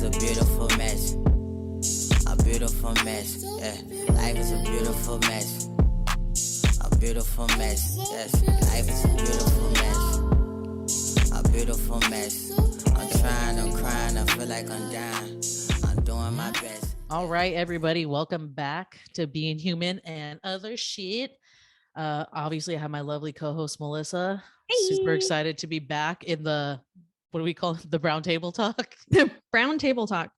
a beautiful mess. A beautiful mess. Yeah. Life is a beautiful mess. A beautiful mess. Yes. Life is a beautiful mess. A beautiful mess. I'm trying, I'm crying, I feel like I'm dying. I'm doing my best. All right, everybody, welcome back to Being Human and Other Shit. Obviously, I have my lovely co-host Melissa. Hey. Super excited to be back in the, what do we call it? The brown table talk? The brown table talk.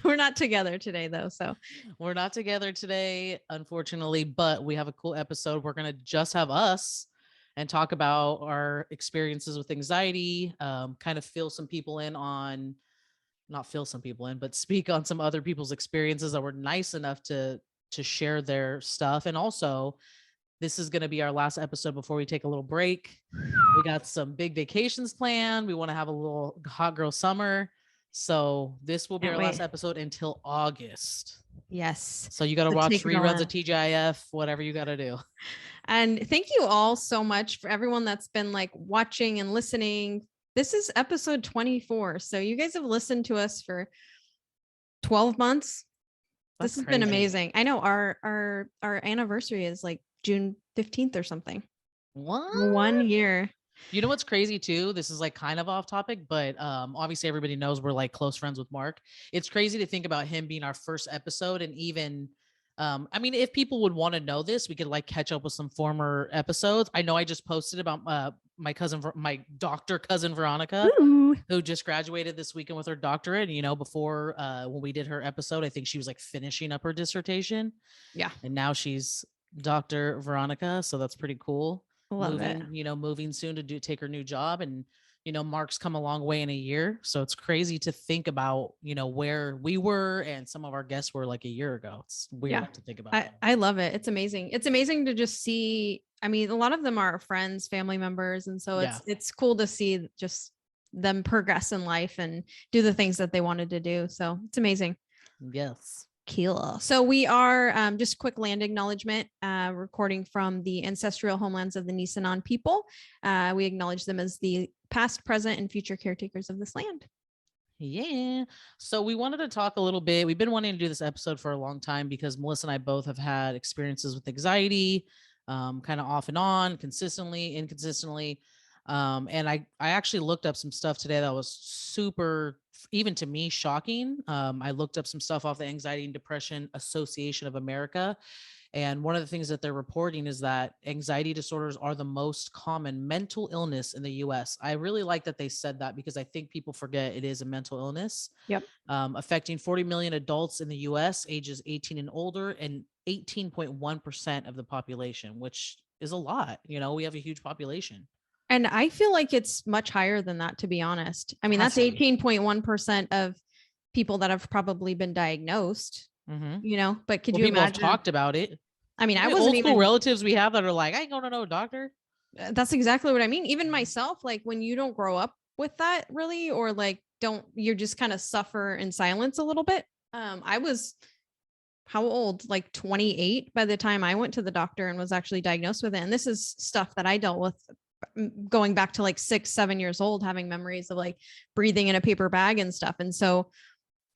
We're not together today, though. So we're not together today, unfortunately, but we have a cool episode. We're going to just have us and talk about our experiences with anxiety, kind of fill some people in on, not fill some people in, but speak on some other people's experiences that were nice enough to share their stuff. And also, this is going to be our last episode before we take a little break. We got some big vacations planned. We want to have a little hot girl summer. So this will be our last episode until August. Yes. So you got to watch reruns of TGIF, whatever you got to do. And thank you all so much for everyone that's been like watching and listening. This is episode 24. So you guys have listened to us for 12 months. This has been amazing. I know our anniversary is like June 15th or something. What? 1 year. You know what's crazy too? This is like kind of off topic, but obviously everybody knows we're like close friends with Mark. It's crazy to think about him being our first episode, and even I mean, if people would want to know this, we could like catch up with some former episodes. I know I just posted about my doctor cousin Veronica, who just graduated this weekend with her doctorate. You know, before when we did her episode, I think she was like finishing up her dissertation. Yeah. And now she's Dr. Veronica. So that's pretty cool. Love it. You know, moving soon to take her new job. And, you know, Mark's come a long way in a year. So it's crazy to think about, you know, where we were and some of our guests were like a year ago. It's weird to think about. I love it. It's amazing. It's amazing to just see. I mean, a lot of them are friends, family members. And so it's cool to see just them progress in life and do the things that they wanted to do. So it's amazing. Yes. Cool. So we are just quick land acknowledgement, recording from the ancestral homelands of the Nisenan people. We acknowledge them as the past, present, and future caretakers of this land. Yeah. So we wanted to talk a little bit. We've been wanting to do this episode for a long time because Melissa and I both have had experiences with anxiety, kind of off and on, consistently, inconsistently. And I actually looked up some stuff today that was super, even to me, shocking. I looked up some stuff off the Anxiety and Depression Association of America. And one of the things that they're reporting is that anxiety disorders are the most common mental illness in the US. I really like that they said that because I think people forget it is a mental illness. Yep. Affecting 40 million adults in the US ages 18 and older, and 18.1% of the population, which is a lot. You know, we have a huge population. And I feel like it's much higher than that, to be honest. I mean, that's 18.1% of people that have probably been diagnosed, you know, but could you imagine? People have talked about it. I mean, I wasn't even relatives we have that are like, I ain't going to no doctor. That's exactly what I mean. Even myself, like when you don't grow up with that really, or like you're just kind of suffer in silence a little bit. I was, how old? Like 28 by the time I went to the doctor and was actually diagnosed with it. And this is stuff that I dealt with going back to like 6-7 years old, having memories of like breathing in a paper bag and stuff. And so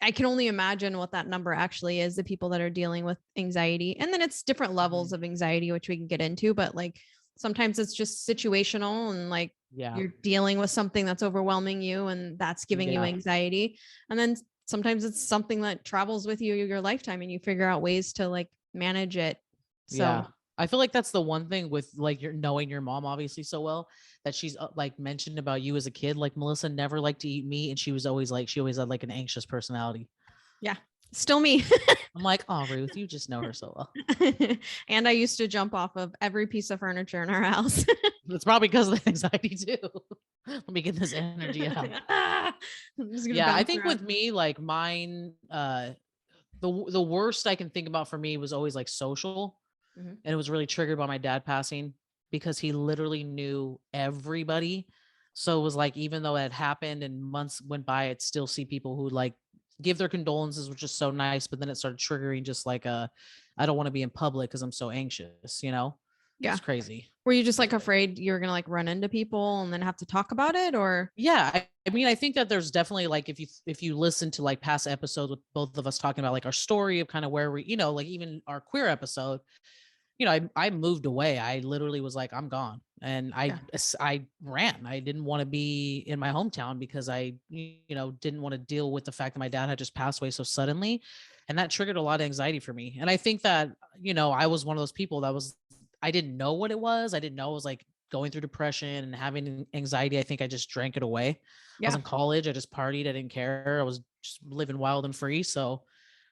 I can only imagine what that number actually is, the people that are dealing with anxiety. And then it's different levels of anxiety, which we can get into, but like sometimes it's just situational and like you're dealing with something that's overwhelming you and that's giving you anxiety. And then sometimes it's something that travels with you your lifetime and you figure out ways to like manage it. So I feel like that's the one thing with like knowing your mom obviously so well, that she's like mentioned about you as a kid. Like Melissa never liked to eat meat, and she always had like an anxious personality. Yeah, still me. I'm like, oh, Ruth, you just know her so well. And I used to jump off of every piece of furniture in our house. It's probably because of the anxiety too. Let me get this energy out. I think with me, like mine, the worst I can think about for me was always like social. And it was really triggered by my dad passing because he literally knew everybody. So it was like, even though it happened and months went by, I'd still see people who like give their condolences, which is so nice. But then it started triggering just like I don't want to be in public because I'm so anxious, you know? It was crazy. Were you just like afraid you're gonna like run into people and then have to talk about it, or? Yeah, I mean, I think that there's definitely like if you listen to like past episodes with both of us talking about like our story of kind of where we, you know, like even our queer episode, you know, I moved away. I literally was like, I'm gone, and I ran. I didn't want to be in my hometown because I, you know, didn't want to deal with the fact that my dad had just passed away so suddenly, and that triggered a lot of anxiety for me. And I think that, you know, I was one of those people that was, I didn't know what it was. I didn't know it was like going through depression and having anxiety. I think I just drank it away. I was in college. I just partied. I didn't care. I was just living wild and free. So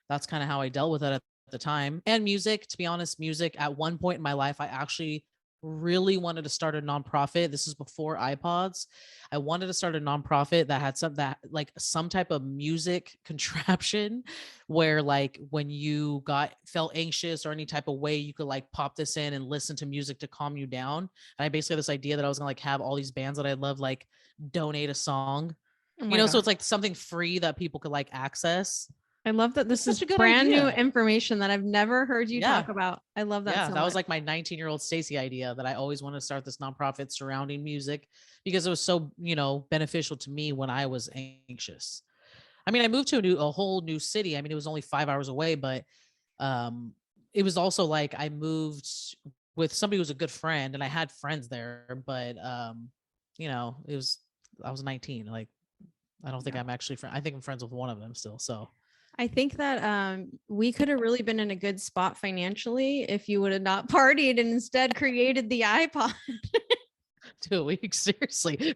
that's kind of how I dealt with it at the time. And music, to be honest, music at one point in my life, I actually really wanted to start a nonprofit. This is before iPods. I wanted to start a nonprofit that had some type of music contraption where like when you felt anxious or any type of way, you could like pop this in and listen to music to calm you down. And I basically had this idea that I was gonna like have all these bands that I love like donate a song. You know, so it's like something free that people could like access. I love that this is brand new information that I've never heard you talk about. I love that. Yeah, that was like my 19-year-old Staci idea that I always wanted to start this nonprofit surrounding music because it was so, you know, beneficial to me when I was anxious. I mean, I moved to a whole new city. I mean, it was only 5 hours away, but it was also like I moved with somebody who was a good friend and I had friends there, but you know, I was 19. Like, I don't think I'm actually I think I'm friends with one of them still. So I think that we could have really been in a good spot financially if you would have not partied and instead created the iPod. 2 weeks, seriously, we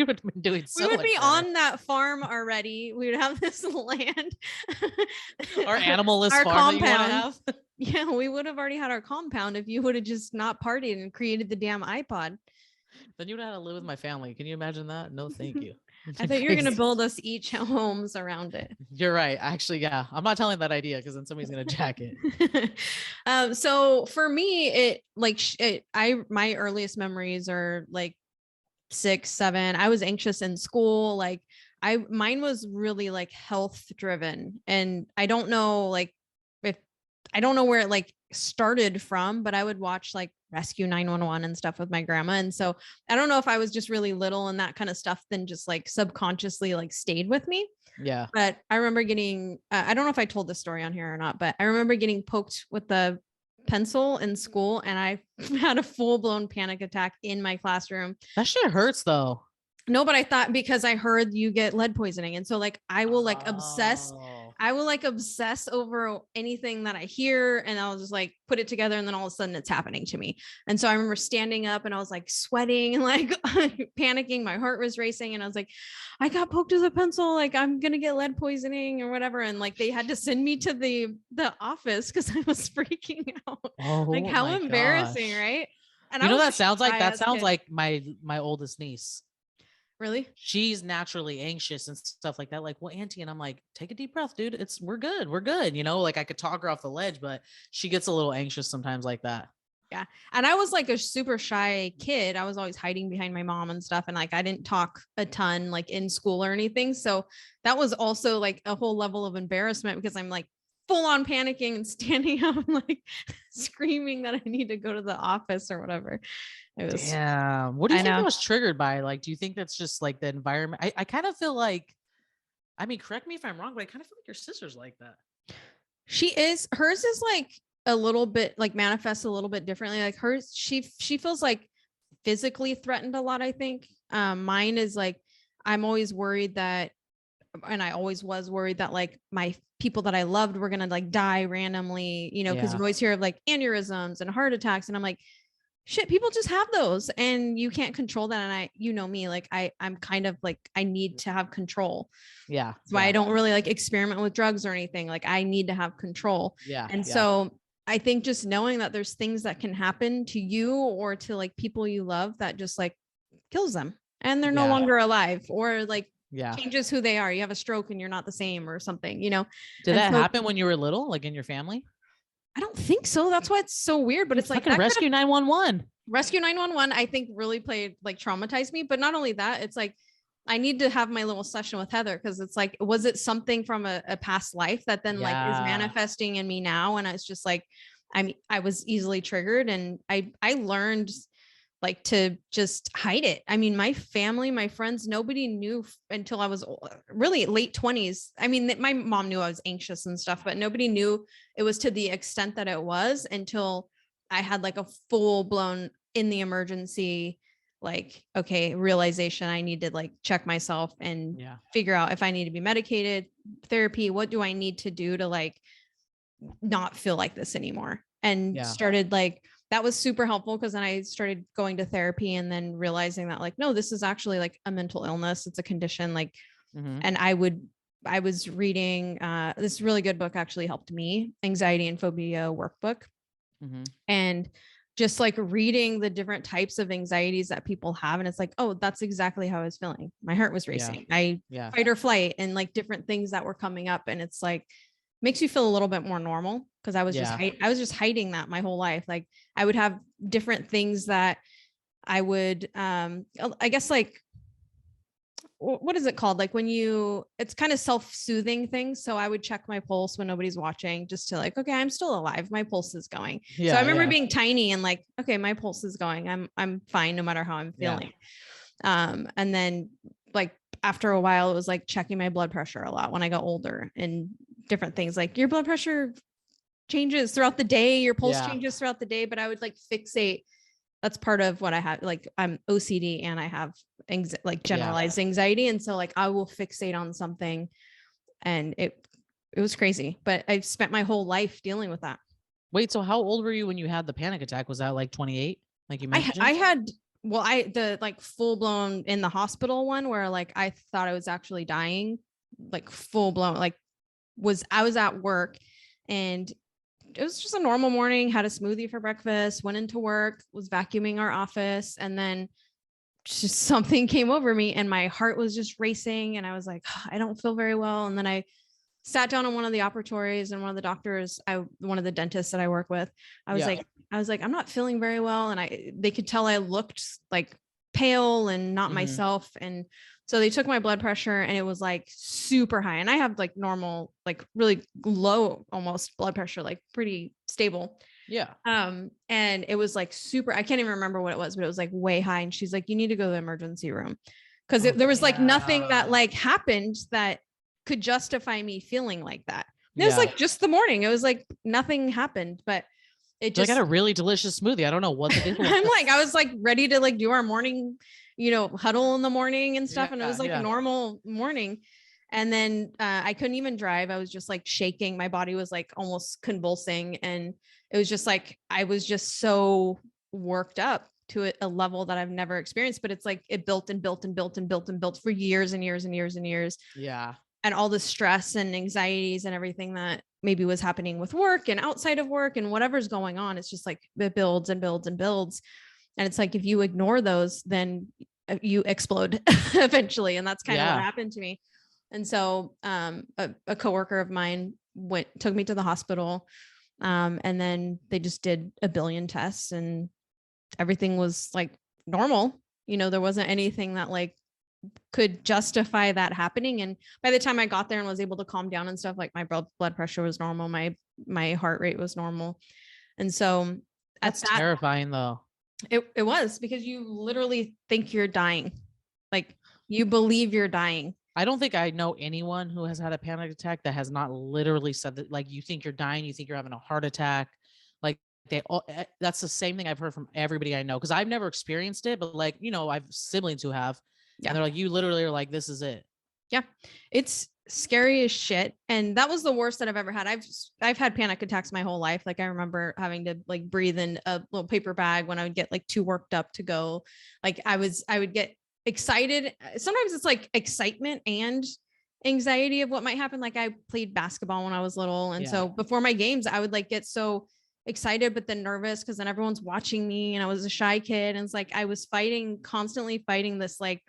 would have been doing so we would much be better. On that farm already. We would have this land. Our animalist farm compound. That you want to have. Yeah, we would have already had our compound if you would have just not partied and created the damn iPod. Then you would have to live with my family. Can you imagine that? No, thank you. I thought you were going to build us each homes around it. You're right. Actually, yeah. I'm not telling that idea because then somebody's going to jack it. So for me, my earliest memories are like 6, 7. I was anxious in school. Like mine was really like health driven. And I don't know where it like started from, but I would watch like Rescue 911 and stuff with my grandma. And so I don't know if I was just really little and that kind of stuff then just like subconsciously like stayed with me. Yeah. But I remember getting, I don't know if I told this story on here or not, but I remember getting poked with the pencil in school and I had a full blown panic attack in my classroom. That shit hurts though. No, but I thought because I heard you get lead poisoning. And so like, I will like obsess over anything that I hear and I'll just like put it together and then all of a sudden it's happening to me. And so I remember standing up and I was like sweating and like panicking. My heart was racing and I was like, I got poked with a pencil. Like I'm going to get lead poisoning or whatever. And like, they had to send me to the office because I was freaking out. Like how embarrassing, right? And you know, that sounds like my oldest niece. Really? She's naturally anxious and stuff like that. Like, well, auntie, and I'm like, take a deep breath, dude. We're good. You know, like I could talk her off the ledge, but she gets a little anxious sometimes like that. Yeah. And I was like a super shy kid. I was always hiding behind my mom and stuff. And like, I didn't talk a ton like in school or anything. So that was also like a whole level of embarrassment because I'm like full on panicking and standing up and like screaming that I need to go to the office or whatever. Damn. What do you think it was triggered by? Like, do you think that's just like the environment? I kind of feel like, I mean, correct me if I'm wrong, but I kind of feel like your sister's like that. Hers is like a little bit like manifests a little bit differently. Like hers, she feels like physically threatened a lot, I think. Mine is like, I'm always worried that, and I always was worried that like my people that I loved were going to like die randomly, you know, because you always hear of like aneurysms and heart attacks. And I'm like, shit, people just have those and you can't control that. And you know me, like I'm kind of like, I need to have control. Yeah. That's why I don't really like experiment with drugs or anything. Like I need to have control. Yeah. And so I think just knowing that there's things that can happen to you or to like people you love that just like kills them and they're no longer alive or like changes who they are. You have a stroke and you're not the same or something, you know? Did that happen when you were little, like in your family? I don't think so. That's why it's so weird, but it's like Rescue 911. Rescue 911, I think really traumatized me. But not only that, it's like, I need to have my little session with Heather. Cause it's like, was it something from a past life that then like is manifesting in me now? And it's just like, I was easily triggered, and I learned like to just hide it. I mean, my family, my friends, nobody knew until I was really late 20s. I mean, my mom knew I was anxious and stuff, but nobody knew it was to the extent that it was until I had like a full blown in the emergency, like, okay, realization I need to like check myself and figure out if I need to be medicated, therapy, what do I need to do to like not feel like this anymore. And started like, that was super helpful because then I started going to therapy and then realizing that like, no, this is actually like a mental illness. It's a condition. Like, and I was reading this really good book, actually helped me, Anxiety and Phobia Workbook. And just like reading the different types of anxieties that people have. And it's like, oh, that's exactly how I was feeling. My heart was racing. Fight or flight, and like different things that were coming up. And it's like, makes you feel a little bit more normal. Cause I was just hiding that my whole life. Like I would have different things that I would, I guess like, what is it called? Like when it's kind of self-soothing things. So I would check my pulse when nobody's watching just to like, okay, I'm still alive. My pulse is going. So I remember being tiny and like, okay, my pulse is going. I'm fine no matter how I'm feeling. And then like after a while, it was like checking my blood pressure a lot when I got older and different things like your blood pressure changes throughout the day, your pulse changes throughout the day. But I would like fixate. That's part of what I have. Like I'm OCD and I have like generalized anxiety. And so like I will fixate on something, and it was crazy, but I've spent my whole life dealing with that. Wait, so how old were you when you had the panic attack? Was that like 28? Like you mentioned? I had, well, the like full blown in the hospital one where like I thought I was actually dying, like full blown, like I was at work and it was just a normal morning, had a smoothie for breakfast, went into work, was vacuuming our office, and then just something came over me and my heart was just racing and I was like, oh, I don't feel very well. And then I sat down in one of the operatories and one of the doctors, one of the dentists that I work with, I was like, I'm not feeling very well. And they could tell I looked like pale and not myself. And so they took my blood pressure and it was like super high. And I have like normal, like really low, almost blood pressure, like pretty stable. Yeah. And it was like super, I can't even remember what it was, but it was like way high. And she's like, you need to go to the emergency room. Cause there was like nothing that like happened that could justify me feeling like that. It was like just the morning. It was like nothing happened, but it just, I got a really delicious smoothie. I don't know what the deal was. I was like ready to like do our morning, huddle in the morning and stuff. And it was like a normal morning. And then I couldn't even drive. I was just like shaking. My body was like almost convulsing. And it was just like, I was just so worked up to a level that I've never experienced, but it's like it built and built and built and built and built for years and years and years and years. Yeah. And all the stress and anxieties and everything that maybe was happening with work and outside of work and whatever's going on. It's just like it builds and builds and builds. And it's like, if you ignore those, then you explode eventually. And that's kind of what happened to me. And so a coworker of mine took me to the hospital. And then they just did a billion tests and everything was like normal. There wasn't anything that like could justify that happening. And by the time I got there and was able to calm down and stuff, like my blood pressure was normal. My heart rate was normal. And so that's terrifying though. It was, because you literally think you're dying. Like you believe you're dying. I don't think I know anyone who has had a panic attack that has not literally said that, like, you think you're dying, you think you're having a heart attack. Like that's the same thing I've heard from everybody I know. Cause I've never experienced it, but like, I've siblings who have, and they're like, you literally are like, this is it. Yeah. It's scary as shit. And that was the worst that I've ever had. I've had panic attacks my whole life. Like I remember having to like breathe in a little paper bag when I would get like too worked up to go. Like I would get excited. Sometimes it's like excitement and anxiety of what might happen. Like I played basketball when I was little. And so before my games, I would like get so excited, but then nervous because then everyone's watching me and I was a shy kid. And it's like, I was constantly fighting this, like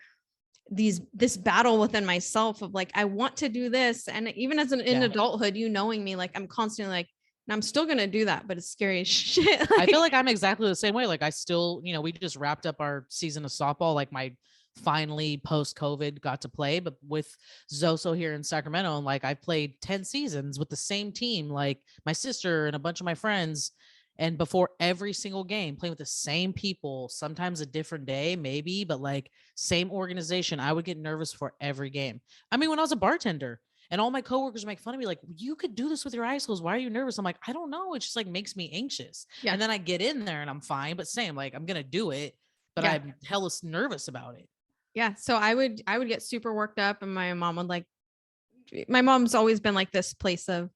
this battle within myself of like, I want to do this. And even as in adulthood, knowing me, like I'm constantly like, and I'm still going to do that, but it's scary as shit. Like, I feel like I'm exactly the same way. Like I still, we just wrapped up our season of softball. Like my finally post-COVID got to play, but with Zoso here in Sacramento, and like I played 10 seasons with the same team, like my sister and a bunch of my friends. And before every single game, playing with the same people, sometimes a different day, maybe, but like same organization, I would get nervous for every game. I mean, when I was a bartender and all my coworkers make fun of me, like, you could do this with your eyes closed. Why are you nervous? I'm like, I don't know. It just like makes me anxious. Yeah. And then I get in there and I'm fine, but same, like I'm going to do it, but Yeah. I'm hella nervous about it. Yeah. So I would get super worked up, and my mom's always been like this place of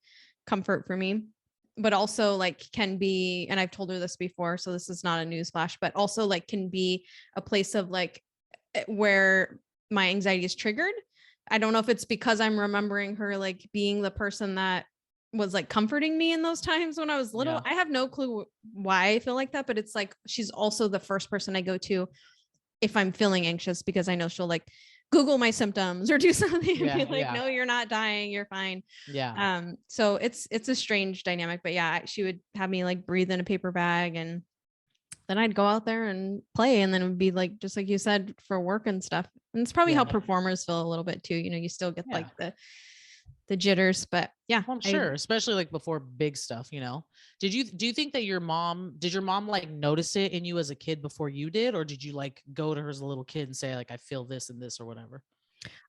comfort for me, but also like can be, and I've told her this before, so this is not a newsflash, but also like can be a place of like where my anxiety is triggered. I don't know if it's because I'm remembering her like being the person that was like comforting me in those times when I was little. Yeah. I have no clue why I feel like that, but it's like she's also the first person I go to if I'm feeling anxious, because I know she'll like Google my symptoms or do something and be like, no, you're not dying, you're fine. Yeah. So it's a strange dynamic, but yeah, she would have me like breathe in a paper bag, and then I'd go out there and play, and then it would be like, just like you said, for work and stuff. And it's probably how performers feel a little bit too. You know, you still get like the jitters, but yeah, well, I'm sure, especially like before big stuff, you know. Do you think that your mom like notice it in you as a kid before you did, or did you like go to her as a little kid and say like, I feel this and this or whatever?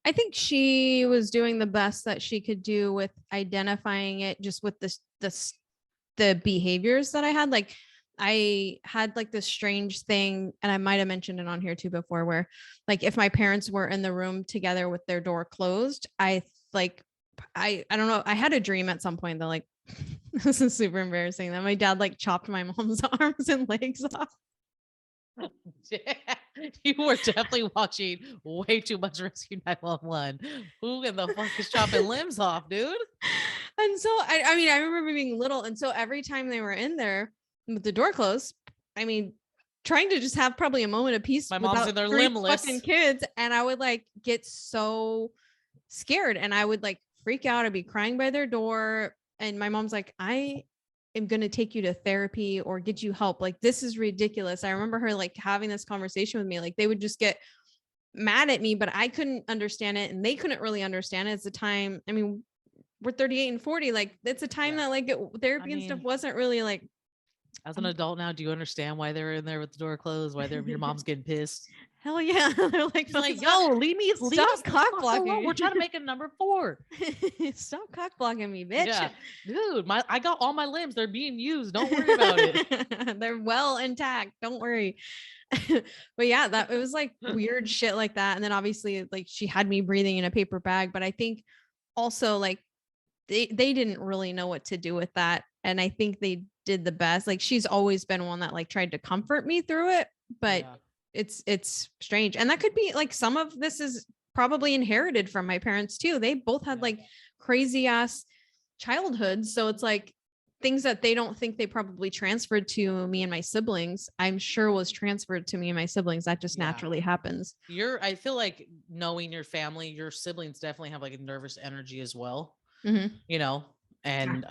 I think she was doing the best that she could do with identifying it, just with the behaviors that I had. Like I had like this strange thing, and I might have mentioned it on here too before, where like if my parents were in the room together with their door closed, I don't know. I had a dream at some point that like, this is super embarrassing, that my dad like chopped my mom's arms and legs off. You were definitely watching way too much Rescue 911. Who in the fuck is chopping limbs off, dude? And so I mean, I remember being little, and so every time they were in there with the door closed, I mean, trying to just have probably a moment of peace. My mom's in there limbless, fucking kids, and I would like get so scared, and I would like freak out. I'd be crying by their door, and my mom's like, I am going to take you to therapy or get you help. Like, this is ridiculous. I remember her like having this conversation with me. Like, they would just get mad at me, but I couldn't understand it, and they couldn't really understand it. It's a time, I mean, we're 38 and 40. Like, it's a time that like therapy and stuff wasn't really like. As an adult now, do you understand why they're in there with the door closed? Why your mom's getting pissed? Hell yeah. They're like, yo, leave us cock blocking. We're trying to make a number 4. Stop cock blocking me, bitch. Yeah. Dude, I got all my limbs. They're being used. Don't worry about it. They're well intact. Don't worry. But yeah, it was like weird shit like that. And then obviously like she had me breathing in a paper bag, but I think also like they didn't really know what to do with that. And I think they did the best. Like, she's always been one that like tried to comfort me through it, but it's strange. And that could be like, some of this is probably inherited from my parents too. They both had like crazy ass childhoods. So it's like things that they don't think they probably transferred to me and my siblings, I'm sure was transferred to me and my siblings. That just naturally happens. I feel like knowing your family, your siblings definitely have like a nervous energy as well, you know? And,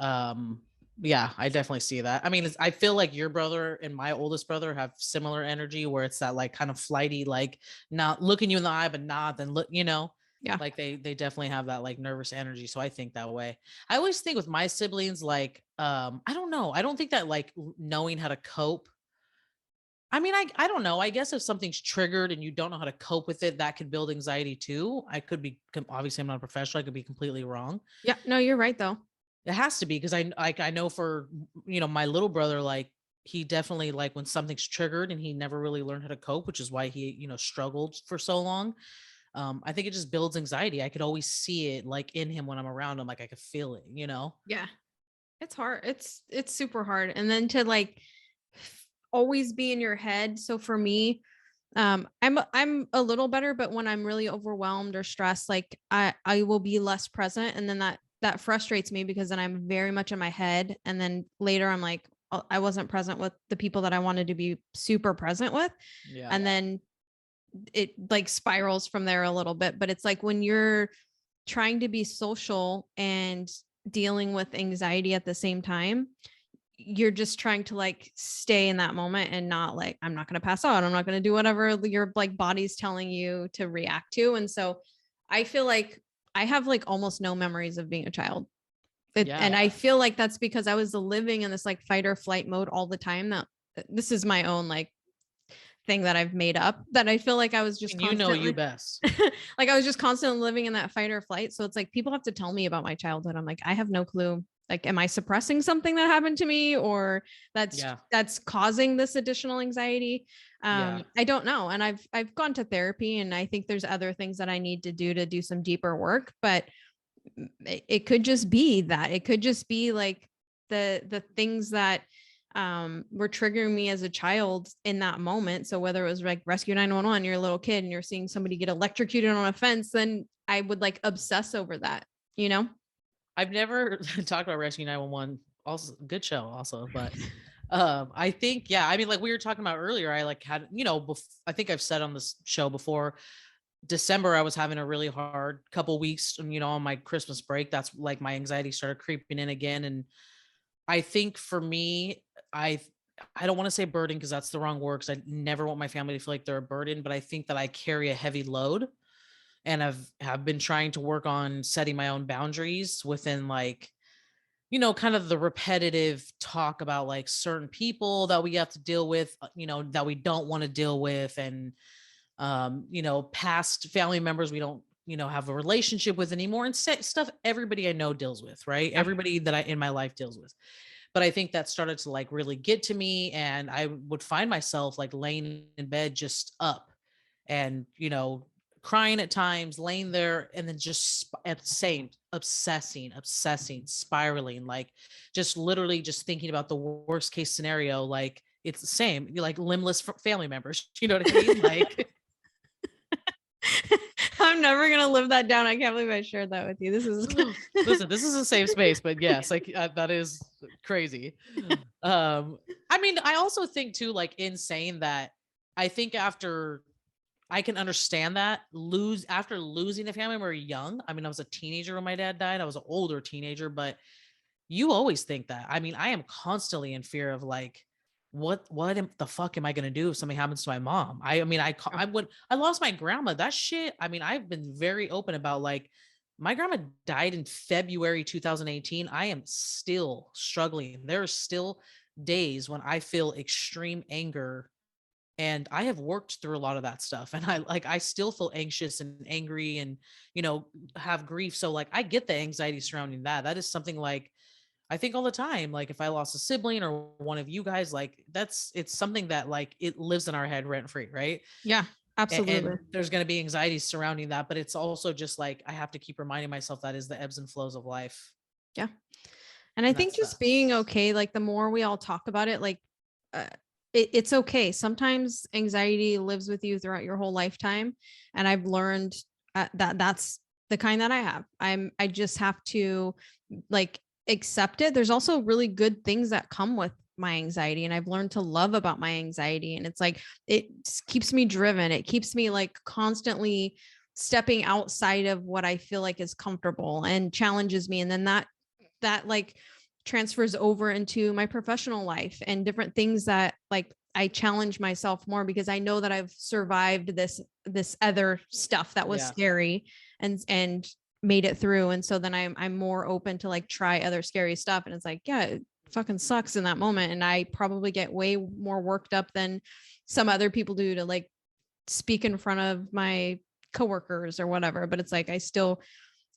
I definitely see that. I mean, I feel like your brother and my oldest brother have similar energy, where it's that like kind of flighty, like not looking you in the eye, but not then look, you know, like they definitely have that like nervous energy. So I think that way. I always think with my siblings, like, I don't know. I don't think that like knowing how to cope. I mean, I don't know. I guess if something's triggered and you don't know how to cope with it, that could build anxiety too. I could be, obviously I'm not a professional. I could be completely wrong. Yeah, no, you're right though. It has to be, because I know for, you know, my little brother, like he definitely like when something's triggered and he never really learned how to cope, which is why he, you know, struggled for so long. I think it just builds anxiety. I could always see it like in him when I'm around him, like I could feel it, you know? Yeah. It's hard. It's super hard. And then to like always be in your head. So for me, I'm a little better, but when I'm really overwhelmed or stressed, like I will be less present. And then that frustrates me, because then I'm very much in my head. And then later I'm like, I wasn't present with the people that I wanted to be super present with. Yeah. And then it like spirals from there a little bit. But it's like when you're trying to be social and dealing with anxiety at the same time, you're just trying to like stay in that moment and not like, I'm not going to pass out. I'm not going to do whatever your like body's telling you to react to. And so I feel like I have like almost no memories of being a child. And I feel like that's because I was living in this like fight or flight mode all the time. That this is my own like thing that I've made up, that I feel like I was just constantly, you best. like I was just constantly living in that fight or flight. So it's like people have to tell me about my childhood. I'm like, I have no clue. Like, am I suppressing something that happened to me, or that's causing this additional anxiety? I don't know. And I've gone to therapy, and I think there's other things that I need to do some deeper work, but it could just be that. It could just be like the things that were triggering me as a child in that moment. So whether it was like Rescue 911, you're a little kid and you're seeing somebody get electrocuted on a fence, then I would like obsess over that, you know? I've never talked about Rescue 911. Also, good show, also, but I think, I mean, like we were talking about earlier, I like had, I think I've said on this show before, December, I was having a really hard couple weeks, on my Christmas break. That's like my anxiety started creeping in again. And I think for me, I don't want to say burden, because that's the wrong word, because I never want my family to feel like they're a burden, but I think that I carry a heavy load, and have been trying to work on setting my own boundaries within like, kind of the repetitive talk about like certain people that we have to deal with, that we don't want to deal with, and past family members we don't, have a relationship with anymore, and stuff everybody I know deals with, right? Everybody that I in my life deals with. But I think that started to like really get to me, and I would find myself like laying in bed just up, and crying at times, laying there, and then just obsessing, spiraling, like just literally just thinking about the worst case scenario. Like it's the same, you like limbless family members, you know what I mean? Like I'm never gonna live that down. I can't believe I shared that with you. This is listen, this is a safe space, but yes, like that is crazy. I mean, I also think too, like insane that I think after I can understand that after losing a family member young. I mean, I was a teenager when my dad died. I was an older teenager, but you always think that. I mean, I am constantly in fear of like, what the fuck am I going to do if something happens to my mom? I lost my grandma, that shit. I mean, I've been very open about like, my grandma died in February 2018. I am still struggling. There are still days when I feel extreme anger, and I have worked through a lot of that stuff, and I still feel anxious and angry, and have grief. So like I get the anxiety surrounding that. That is something like I think all the time, like if I lost a sibling or one of you guys, like it's something that like it lives in our head rent free, right? Yeah, absolutely. And there's going to be anxiety surrounding that, but it's also just like I have to keep reminding myself that is the ebbs and flows of life. Yeah. And I think just being okay, like the more we all talk about it, like it's okay. Sometimes anxiety lives with you throughout your whole lifetime. And I've learned that that's the kind that I have. I just have to like accept it. There's also really good things that come with my anxiety, and I've learned to love about my anxiety. And it's like, it keeps me driven. It keeps me like constantly stepping outside of what I feel like is comfortable and challenges me. And then that like transfers over into my professional life and different things that like I challenge myself more, because I know that I've survived this other stuff that was scary and made it through. And so then I'm more open to like try other scary stuff. And it's like, yeah, it fucking sucks in that moment. And I probably get way more worked up than some other people do to like speak in front of my coworkers or whatever. But it's like, I still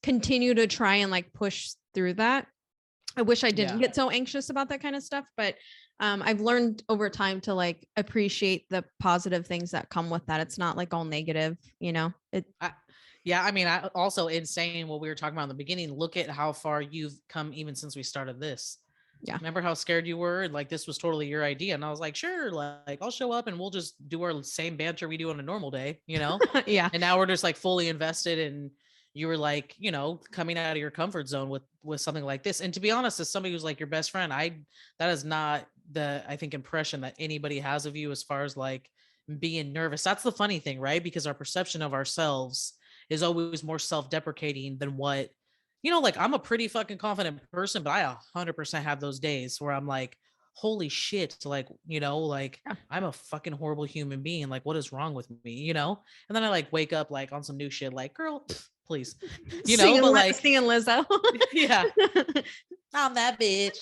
continue to try and like push through that. I wish I didn't get so anxious about that kind of stuff, but I've learned over time to like appreciate the positive things that come with that. It's not like all negative, I mean, I also insane what we were talking about in the beginning. Look at how far you've come even since we started this. Yeah. Remember how scared you were? And like, this was totally your idea. And I was like, sure, like I'll show up and we'll just do our same banter we do on a normal day, Yeah. And now we're just like fully invested, and you were like, coming out of your comfort zone with something like this. And to be honest, as somebody who's like your best friend, that is not the, I think, impression that anybody has of you as far as like being nervous. That's the funny thing, right? Because our perception of ourselves is always more self-deprecating than what, like I'm a pretty fucking confident person, but I 100% have those days where I'm like, holy shit, like, I'm a fucking horrible human being. Like, what is wrong with me? And then I like wake up like on some new shit, like, girl, please. Singing Lizzo. Yeah, I'm that bitch.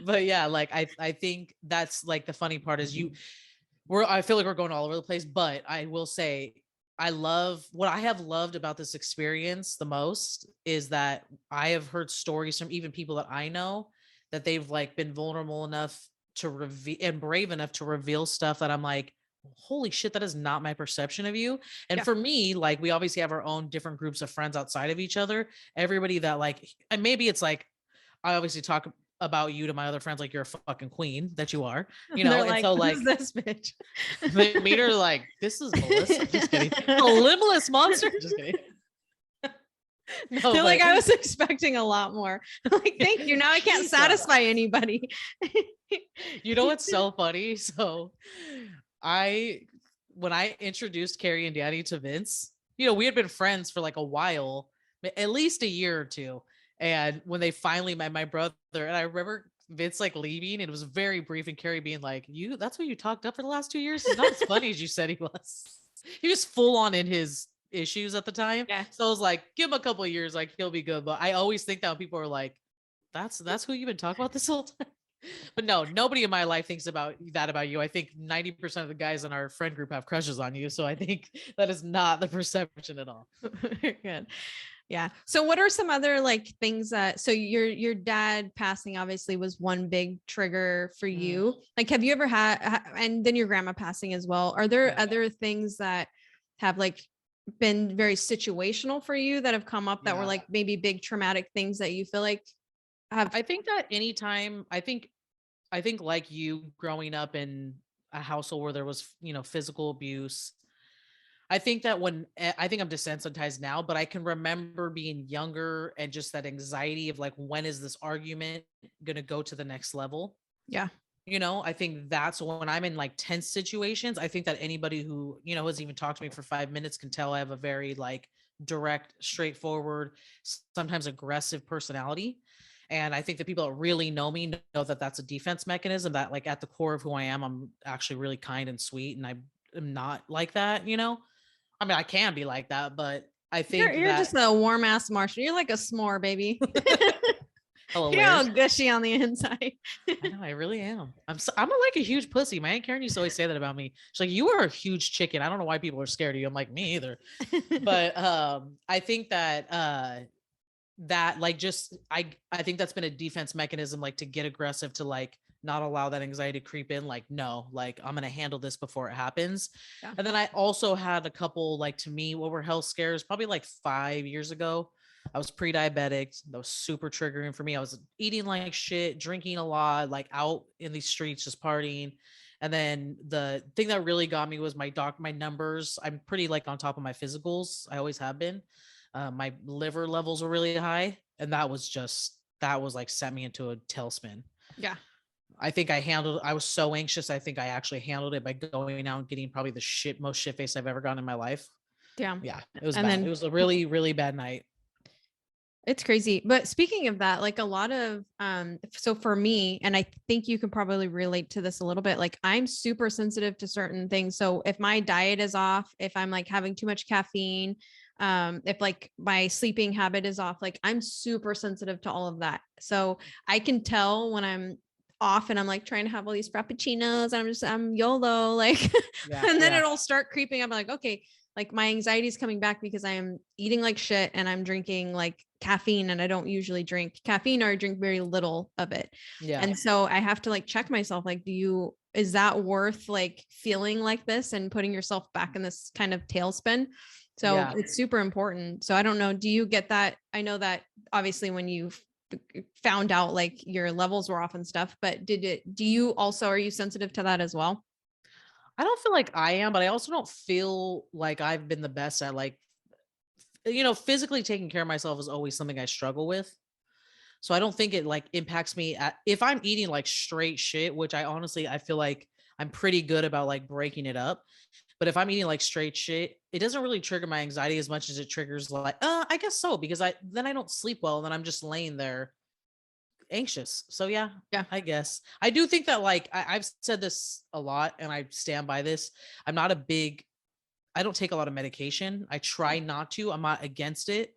But yeah, like I think that's like the funny part is I feel like we're going all over the place, but I will say what I have loved about this experience the most is that I have heard stories from even people that I know that they've like been vulnerable enough to reveal and brave enough to reveal stuff that I'm like, holy shit, that is not my perception of you. And Yeah. for me, like we obviously have our own different groups of friends outside of each other. Everybody that like, and maybe it's like, I obviously talk about you to my other friends like you're a fucking queen that you are, They're and like, so like who's this bitch? they meet her like, this is Melissa. Just kidding. A limitless monster. Just kidding. No, They're like, but I was expecting a lot more. Like, thank you. Now I can't Jesus. satisfy anybody. You know what's so funny? So when I introduced Carrie and Danny to Vince, we had been friends for like a while, at least a year or two. And when they finally met my brother, and I remember Vince like leaving, and it was very brief, and Carrie being like, that's what you talked up for the last 2 years? He's not as funny as you said he was. He was full on in his issues at the time. Yeah. So I was like, give him a couple of years, like he'll be good. But I always think that when people are like, that's who you've been talking about this whole time. But no, nobody in my life thinks about you. I think 90% of the guys in our friend group have crushes on you. So I think that is not the perception at all. Good. Yeah. So what are some other like things so your dad passing obviously was one big trigger for you. Like, have you ever and then your grandma passing as well. Are there other things that have like been very situational for you that have come up that were like maybe big traumatic things that you feel like I think that anytime, I think like you growing up in a household where there was, physical abuse, I think that I think I'm desensitized now, but I can remember being younger and just that anxiety of like, when is this argument going to go to the next level? Yeah. I think that's when I'm in like tense situations. I think that anybody who, has even talked to me for 5 minutes can tell I have a very like direct, straightforward, sometimes aggressive personality. And I think that people that really know me know that that's a defense mechanism, that like at the core of who I am, I'm actually really kind and sweet. And I am not like that, I mean, I can be like that, but I think you're just a warm ass Marshall. You're like a s'more, baby. You're all gushy on the inside. I know, I really am. I'm like a huge pussy. My Aunt Karen used to always say that about me. She's like, you are a huge chicken. I don't know why people are scared of you. I'm like, me either. But I think that that like just I think that's been a defense mechanism, like to get aggressive, to like not allow that anxiety to creep in. Like, no, like I'm gonna handle this before it happens. Yeah. And then I also had a couple, like, to me, what were health scares probably like 5 years ago. I was pre-diabetic. That was super triggering for me. I was eating like shit, drinking a lot, like out in these streets, just partying. And then the thing that really got me was my numbers. I'm pretty like on top of my physicals. I always have been. My liver levels were really high, and that was like set me into a tailspin. Yeah. I think I was so anxious. I think I actually handled it by going out and getting probably the most shit face I've ever gotten in my life. Damn. Yeah. It was And bad. then- It was a really, really bad night. It's crazy. But speaking of that, like a lot of, so for me, and I think you can probably relate to this a little bit, like I'm super sensitive to certain things. So if my diet is off, if I'm like having too much caffeine, if like my sleeping habit is off, like I'm super sensitive to all of that. So I can tell when I'm off and I'm like trying to have all these frappuccinos, I'm YOLO, like, and then it'll start creeping up. I'm like, okay, like my anxiety is coming back because I am eating like shit and I'm drinking like caffeine, and I don't usually drink caffeine, or I drink very little of it. Yeah. And so I have to like check myself, like, is that worth like feeling like this and putting yourself back in this kind of tailspin? So it's super important. So I don't know, do you get that? I know that obviously when you found out like your levels were off and stuff, but are you sensitive to that as well? I don't feel like I am, but I also don't feel like I've been the best at like, physically taking care of myself is always something I struggle with. So I don't think it like impacts me if I'm eating like straight shit, which I feel like I'm pretty good about like breaking it up. But if I'm eating like straight shit, it doesn't really trigger my anxiety as much as it triggers like, I guess so, because then I don't sleep well, and then I'm just laying there anxious. So yeah, I guess I do think that like I've said this a lot, and I stand by this. I'm not a big I don't take a lot of medication. I try not to. I'm not against it,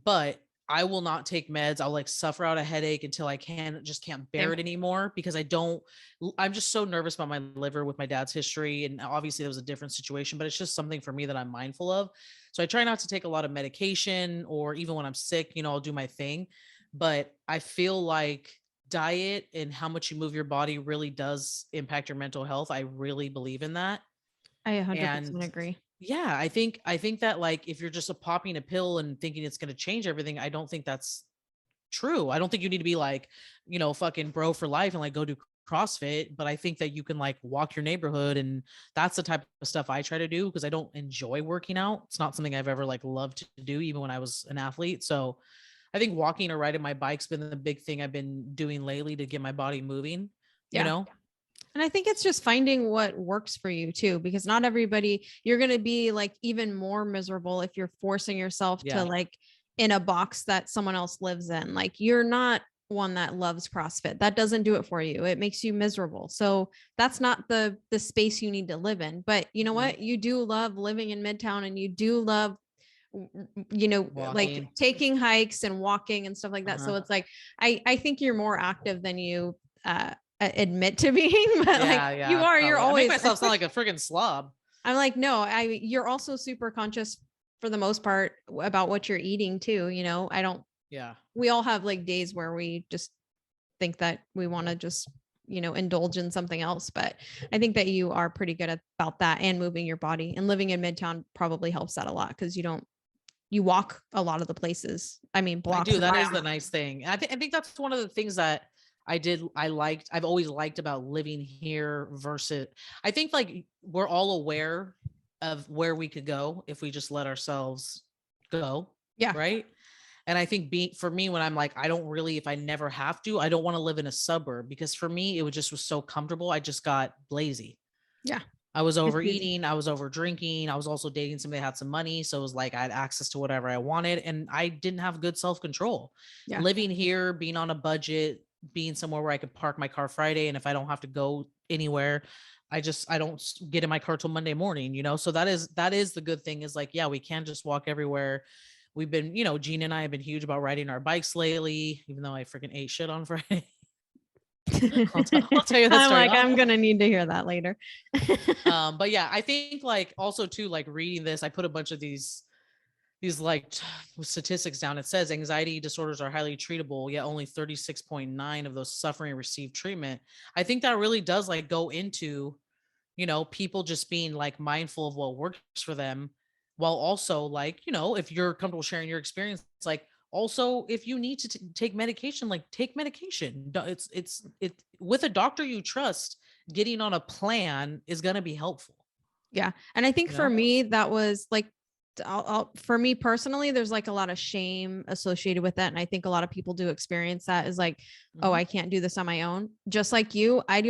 but I will not take meds. I'll like suffer out a headache until I can't bear Same. it anymore because I'm just so nervous about my liver with my dad's history. And obviously there was a different situation, but it's just something for me that I'm mindful of. So I try not to take a lot of medication, or even when I'm sick, I'll do my thing. But I feel like diet and how much you move your body really does impact your mental health. I really believe in that. I 100% And agree. yeah, I think that like if you're just popping a pill and thinking it's going to change everything, I don't think that's true. I don't think you need to be like, fucking bro for life and like go do CrossFit, but I think that you can like walk your neighborhood, and that's the type of stuff I try to do because I don't enjoy working out. It's not something I've ever like loved to do even when I was an athlete. So I think walking or riding my bike's been the big thing I've been doing lately to get my body moving, you Yeah. know? And I think it's just finding what works for you too, because not everybody, you're going to be like even more miserable if you're forcing yourself Yeah. to like in a box that someone else lives in. Like you're not one that loves CrossFit. That doesn't do it for you. It makes you miserable. So that's not the space you need to live in. But you know Mhm. what? You do love living in Midtown, and you do love like Walking. taking hikes and walking and stuff like that. So Uh-huh. it's like I think you're more active than you admit to being, but Yeah, like yeah. you're Probably. I always make myself sound like a freaking slob. I'm like, no, you're also super conscious for the most part about what you're eating too. I don't, Yeah. we all have like days where we just think that we want to just, indulge in something else. But I think that you are pretty good about that, and moving your body, and living in Midtown probably helps that a lot because you walk a lot of the places. I mean, I blocks do. and That is miles. the nice thing. And I think that's one of the things that I've always liked about living here versus I think like we're all aware of where we could go if we just let ourselves go. Yeah. Right. And I think for me, when I'm like, I don't really, if I never have to, I don't want to live in a suburb because for me, was so comfortable. I just got lazy. Yeah. I was It's easy. overeating. I was over drinking. I was also dating somebody that had some money. So it was like I had access to whatever I wanted, and I didn't have good self control. Yeah. Living here, being on a budget, being somewhere where I could park my car Friday, and if I don't have to go anywhere, I don't get in my car till Monday morning. So that is the good thing is like, yeah, we can just walk everywhere. We've been, Gina and I have been huge about riding our bikes lately, even though I freaking ate shit on Friday. I'll tell you that I'm story. like, I'm gonna need to hear that later. But yeah, I think like also too, like reading this, I put a bunch of these like statistics down. It says anxiety disorders are highly treatable, yet only 36.9 of those suffering receive treatment. I think that really does like go into, people just being like mindful of what works for them, while also like, if you're comfortable sharing your experience, it's like also if you need to take medication, like take medication. It's with a doctor you trust. Getting on a plan is going to be helpful. Yeah. And I think You for know? me, that was like, for me personally, there's like a lot of shame associated with that. And I think a lot of people do experience that is like, oh, Mhm. I can't do this on my own. Just like you, I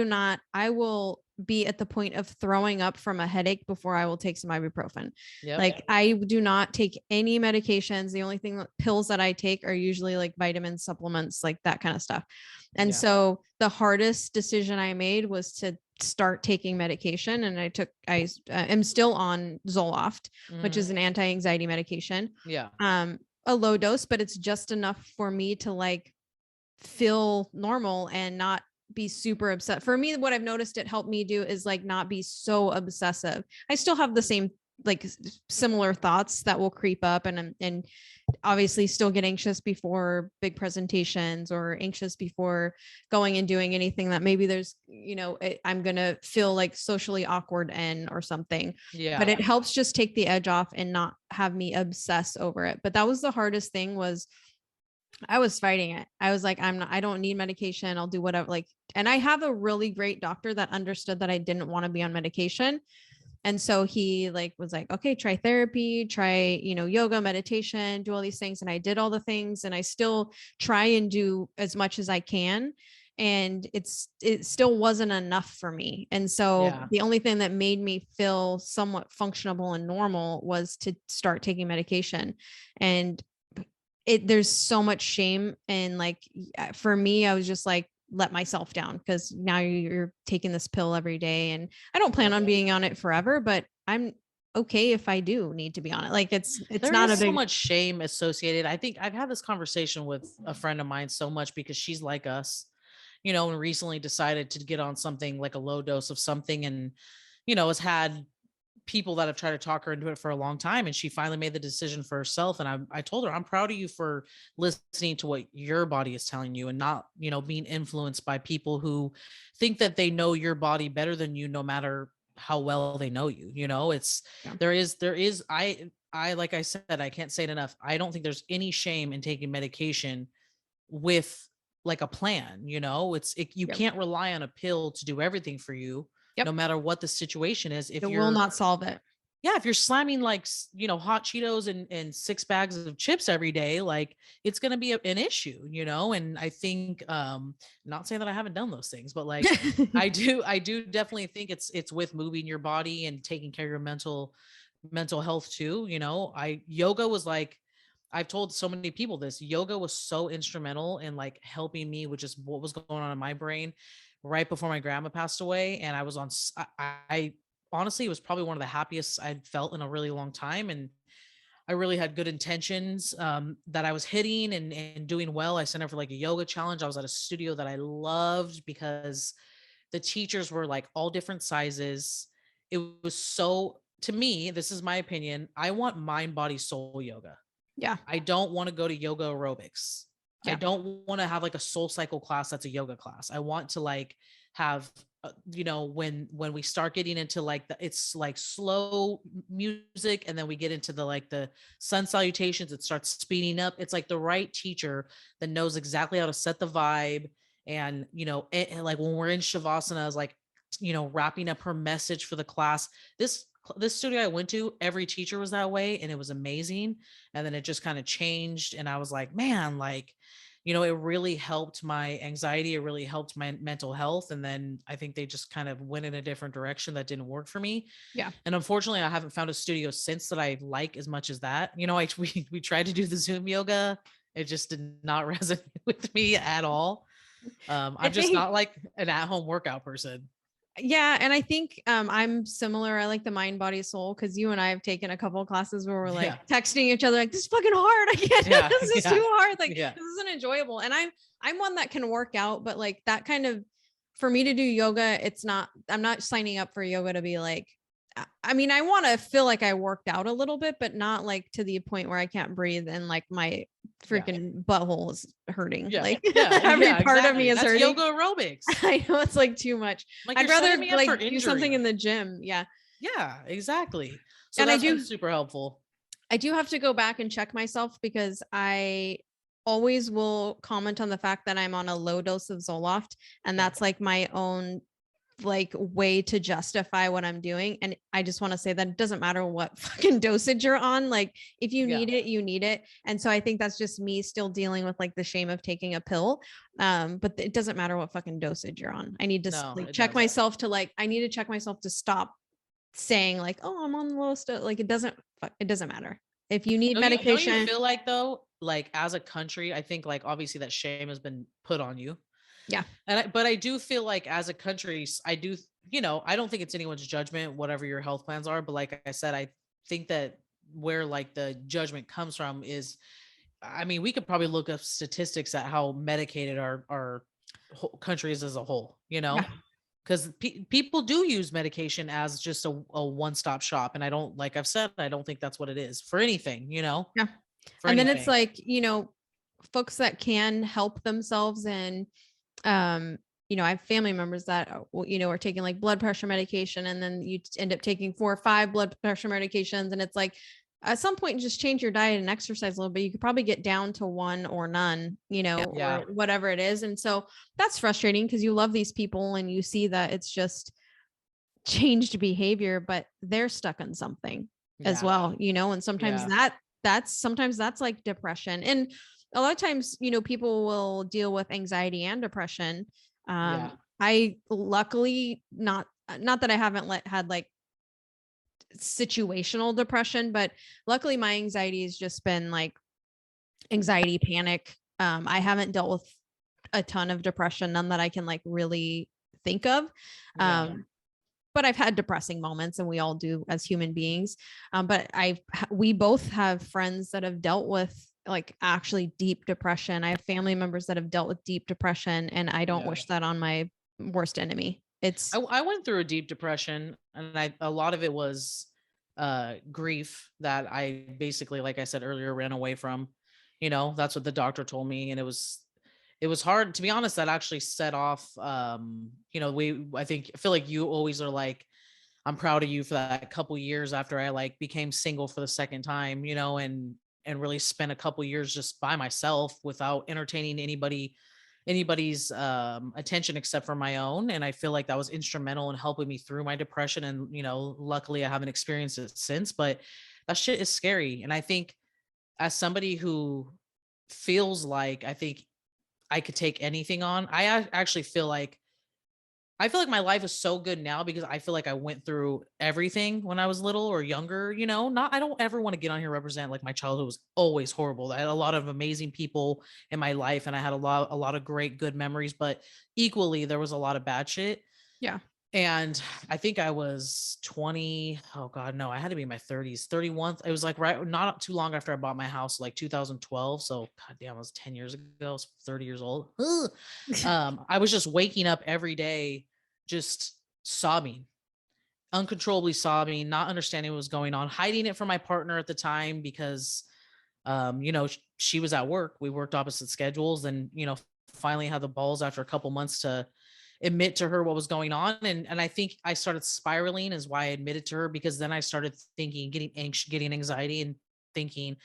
will be at the point of throwing up from a headache before I will take some ibuprofen. Yep. Like I do not take any medications. The only pills that I take are usually like vitamins, supplements, like that kind of stuff. And Yeah. so the hardest decision I made was to start taking medication. And I am still on Zoloft, which Mhm. is an anti-anxiety medication. Yeah. A low dose, but it's just enough for me to like feel normal and not be super upset. For me, what I've noticed it helped me do is like not be so obsessive. I still have the same like similar thoughts that will creep up, and obviously still get anxious before big presentations or anxious before going and doing anything that maybe there's, I'm going to feel like socially awkward or something. Yeah. But it helps just take the edge off and not have me obsess over it. But that was the hardest thing was I was fighting it. I was like, I don't need medication. I'll do whatever. Like, and I have a really great doctor that understood that I didn't want to be on medication. And so he like was like, okay, try therapy, try, yoga, meditation, do all these things. And I did all the things, and I still try and do as much as I can. And it still wasn't enough for me. And so the only thing that made me feel somewhat functional and normal was to start taking medication. And there's so much shame. And like, for me, I was just like, let myself down because now you're taking this pill every day. And I don't plan on being on it forever, but I'm okay if I do need to be on it. Like it's There not a is so big much shame associated. I think I've had this conversation with a friend of mine so much because she's like us, and recently decided to get on something like a low dose of something, and has had people that have tried to talk her into it for a long time, and she finally made the decision for herself. And I told her, I'm proud of you for listening to what your body is telling you, and not being influenced by people who think that they know your body better than you, no matter how well they know you. It's Yeah. there is I like I said, I can't say it enough, I don't think there's any shame in taking medication with like a plan. You Yep. can't rely on a pill to do everything for you, Yep. no matter what the situation is. It will not solve it. If you're slamming like hot Cheetos and 6 bags of chips every day, like it's going to be an issue. And I think not saying that I haven't done those things, but like I do definitely think it's with moving your body and taking care of your mental health too. Yoga was like, I've told so many people this, yoga was so instrumental in like helping me with just what was going on in my brain right before my grandma passed away. And I was I honestly, it was probably one of the happiest I'd felt in a really long time. And I really had good intentions, that I was hitting and doing well. I signed up for like a yoga challenge. I was at a studio that I loved because the teachers were like all different sizes. It was so, to me, this is my opinion, I want mind, body, soul yoga. Yeah. I don't want to go to yoga aerobics. I Yeah. don't want to have like a soul cycle class that's a yoga class. I want to like have when we start getting into like it's like slow music, and then we get into the like the sun salutations, it starts speeding up. It's like the right teacher that knows exactly how to set the vibe. And like when we're in shavasana, is like wrapping up her message for the class. This studio I went to, every teacher was that way, and it was amazing. And then it just kind of changed, and I was like, man, like it really helped my anxiety, it really helped my mental health. And then I think they just kind of went in a different direction that didn't work for me. Yeah. And unfortunately, I haven't found a studio since that I like as much as that. We tried to do the Zoom yoga, it just did not resonate with me at all. I'm just not like an at-home workout person. Yeah, and I think I'm similar. I like the mind, body, soul, because you and I have taken a couple of classes where we're like texting each other like, this is fucking hard. I can't do this. Is too hard. Like this isn't enjoyable. And I'm one that can work out, but like that kind of, for me to do yoga, I'm not signing up for yoga to be like, I mean, I want to feel like I worked out a little bit, but not like to the point where I can't breathe and like my freaking butthole is hurting. Like every part of me is hurting. Yoga aerobics. I know it's like too much. Like, I'd rather like do something in the gym. Yeah. Yeah, exactly. So and that's been super helpful. I do have to go back and check myself because I always will comment on the fact that I'm on a low dose of Zoloft, and that's like my own like way to justify what I'm doing. And I just want to say that it doesn't matter what fucking dosage you're on. Like if you need it, you need it. And so I think that's just me still dealing with like the shame of taking a pill. But it doesn't matter what fucking dosage you're on. I need to check myself to like, I need to check myself to stop saying like, oh, I'm on the lowest. Like it doesn't matter. If you need medication. Don't you feel like though, like as a country, I think like obviously that shame has been put on you. Yeah. But I do feel like as a country, I do, I don't think it's anyone's judgment, whatever your health plans are. But like I said, I think that where like the judgment comes from is, I mean, we could probably look up statistics at how medicated our country is as a whole, because people do use medication as just a one-stop shop. And I don't, like I've said, I don't think that's what it is for anything, Yeah. And then it's like, folks that can help themselves and, I have family members that, are taking like blood pressure medication, and then you end up taking 4 or 5 blood pressure medications. And it's like, at some point, just change your diet and exercise a little bit. You could probably get down to 1 or none, or whatever it is. And so that's frustrating because you love these people and you see that it's just changed behavior, but they're stuck on something as well, and sometimes that's like depression. And a lot of times, people will deal with anxiety and depression. I luckily not that I haven't had like situational depression, but luckily my anxiety has just been like anxiety, panic. I haven't dealt with a ton of depression, none that I can like really think of. but I've had depressing moments, and we all do as human beings. But we both have friends that have dealt with like actually deep depression. I have family members that have dealt with deep depression, and I don't wish that on my worst enemy. I went through a deep depression, and a lot of it was grief that I basically, like I said earlier, ran away from. That's what the doctor told me, and it was hard, to be honest. That actually set off, I feel like you always are like, I'm proud of you for that couple years after I like became single for the second time, and really spent a couple years just by myself without entertaining anybody's attention except for my own. And I feel like that was instrumental in helping me through my depression. And luckily I haven't experienced it since, but that shit is scary. And I think, as somebody who feels like, I think I could take anything on, actually I feel like my life is so good now because I feel like I went through everything when I was little or younger. I don't ever want to get on here and represent like my childhood was always horrible. I had a lot of amazing people in my life, and I had a lot of great good memories, but equally there was a lot of bad shit. Yeah. And I think I was 20. Oh God, no, I had to be in my 30s, 31. It was like not too long after I bought my house, like 2012. So God damn, it was 10 years ago. I was 30 years old. I was just waking up every day, just sobbing, uncontrollably sobbing, not understanding what was going on, hiding it from my partner at the time because, she was at work. We worked opposite schedules, and, finally had the balls after a couple months to admit to her what was going on. And I think I started spiraling is why I admitted to her, because then I started thinking, getting anxious, getting anxiety, and thinking,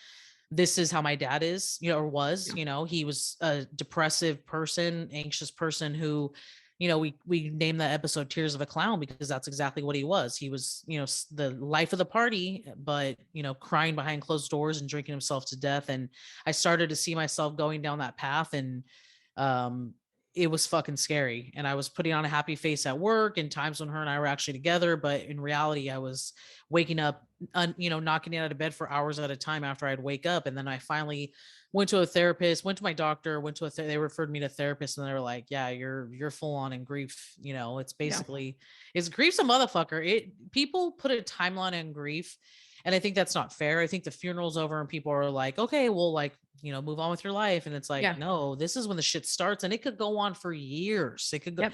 this is how my dad is, or was. He was a depressive person, anxious person who, we named that episode Tears of a Clown because that's exactly what he was. He was, the life of the party, but, crying behind closed doors and drinking himself to death. And I started to see myself going down that path, and it was fucking scary. And I was putting on a happy face at work in times when her and I were actually together, but in reality I was waking up, knocking out of bed for hours at a time after I'd wake up. And then I finally went to a therapist, went to my doctor, they referred me to a therapist, and they were like, yeah, you're full on in grief. It's basically, it's grief's a motherfucker. People put a timeline in grief, and I think that's not fair. I think the funeral's over and people are like, okay, well, like, move on with your life. And it's like, no, this is when the shit starts, and it could go on for years. It could go,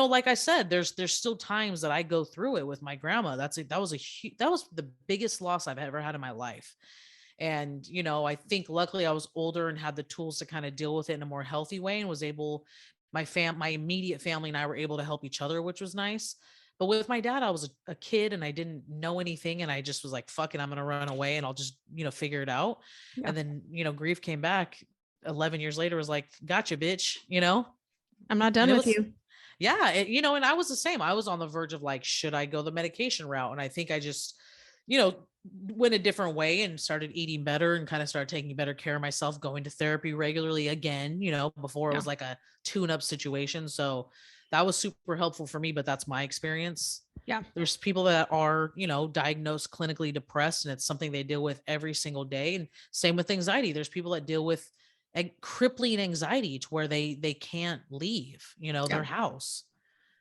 like I said, there's still times that I go through it with my grandma. That was the biggest loss I've ever had in my life. And, I think luckily I was older and had the tools to kind of deal with it in a more healthy way, and was able, my immediate family and I were able to help each other, which was nice. But with my dad, I was a kid and I didn't know anything. And I just was like, fuck it, I'm going to run away and I'll just, figure it out. Yeah. And then, grief came back 11 years later, was like, gotcha, bitch, I'm not done with you. Yeah. And I was the same. I was on the verge of like, should I go the medication route? And I think I just, went a different way and started eating better and kind of started taking better care of myself, going to therapy regularly again. Before it was like a tune-up situation. So that was super helpful for me, but that's my experience. Yeah. There's people that are, diagnosed clinically depressed, and it's something they deal with every single day. And same with anxiety. There's people that deal with crippling anxiety to where they can't leave, their house.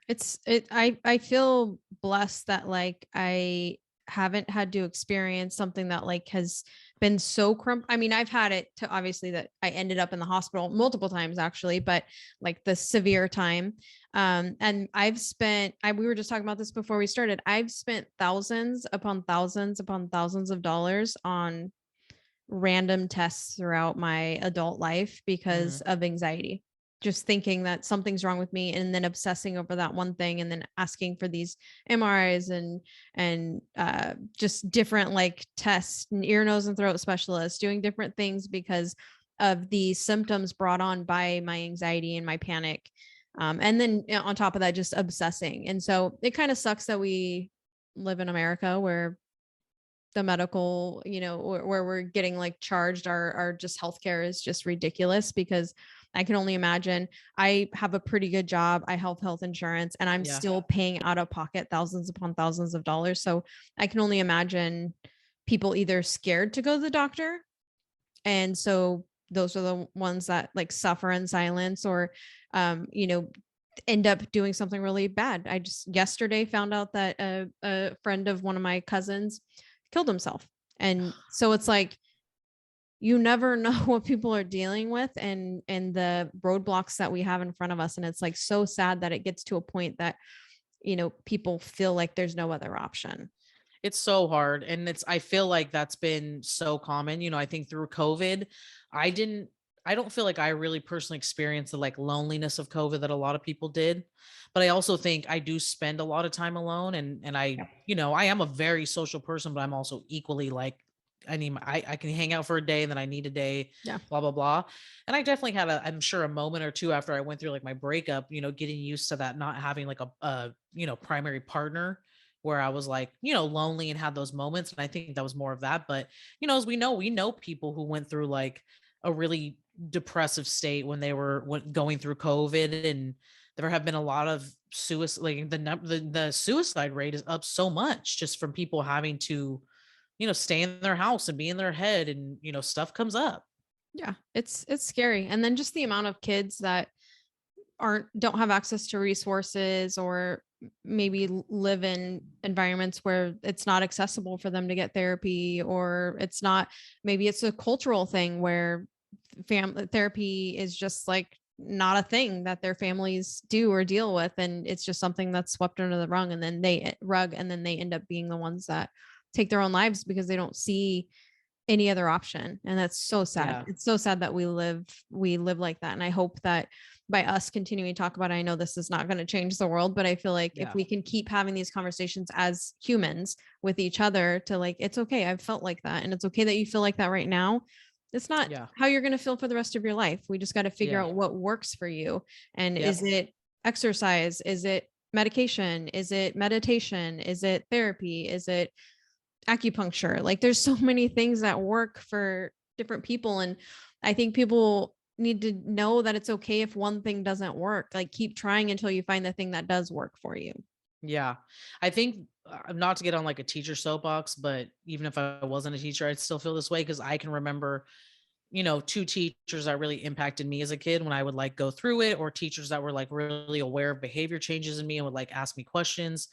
I feel blessed that like I haven't had to experience something that like has been so I mean, I've had it to obviously that I ended up in the hospital multiple times actually, but like the severe time. And we were just talking about this before we started. I've spent thousands upon thousands upon thousands of dollars on random tests throughout my adult life because of anxiety. Just thinking that something's wrong with me, and then obsessing over that one thing, and then asking for these MRIs and just different like tests, and ear, nose, and throat specialists, doing different things because of the symptoms brought on by my anxiety and my panic. And then on top of that, just obsessing. And so it kind of sucks that we live in America where the medical, where we're getting like charged our just healthcare is just ridiculous, because I can only imagine. I have a pretty good job. I have health insurance, and I'm still paying out of pocket thousands upon thousands of dollars. So I can only imagine people either scared to go to the doctor, and so those are the ones that like suffer in silence, or end up doing something really bad. I just yesterday found out that a friend of one of my cousins killed himself. And so it's like, you never know what people are dealing with and the roadblocks that we have in front of us. And it's like so sad that it gets to a point that, people feel like there's no other option. It's so hard. And I feel like that's been so common. I think through COVID, I didn't, I don't feel like I really personally experienced the like loneliness of COVID that a lot of people did. But I also think I do spend a lot of time alone, and Yeah. I am a very social person, but I'm also equally like, I can hang out for a day and then I need a day, Yeah. blah, blah, blah. And I definitely had I'm sure a moment or two after I went through like my breakup, getting used to that, not having like a primary partner where I was like, lonely and had those moments. And I think that was more of that. But, as we know people who went through like a really depressive state when they were going through COVID. And there have been a lot of suicide, like the suicide rate is up so much just from people having to, stay in their house and be in their head, and, stuff comes up. Yeah. It's scary. And then just the amount of kids that don't have access to resources, or maybe live in environments where it's not accessible for them to get therapy, or maybe it's a cultural thing where family therapy is just like not a thing that their families do or deal with, and it's just something that's swept under the rug, and then they end up being the ones that take their own lives because they don't see any other option. And that's so sad. Yeah. It's so sad that we live like that. And I hope that by us continuing to talk about it, I know this is not going to change the world, but I feel like if Yeah. we can keep having these conversations as humans with each other, to like, it's okay, I've felt like that, and it's okay that you feel like that right now. It's not Yeah. how you're going to feel for the rest of your life. We just got to figure Yeah. out what works for you. And Yep. is it exercise? Is it medication? Is it meditation? Is it therapy? Is it acupuncture? Like, there's so many things that work for different people. And I think people need to know that it's okay if one thing doesn't work. Like, keep trying until you find the thing that does work for you. Yeah. I think, not to get on like a teacher soapbox, but even if I wasn't a teacher, I'd still feel this way, because I can remember, two teachers that really impacted me as a kid when I would like go through it, or teachers that were like really aware of behavior changes in me and would like ask me questions.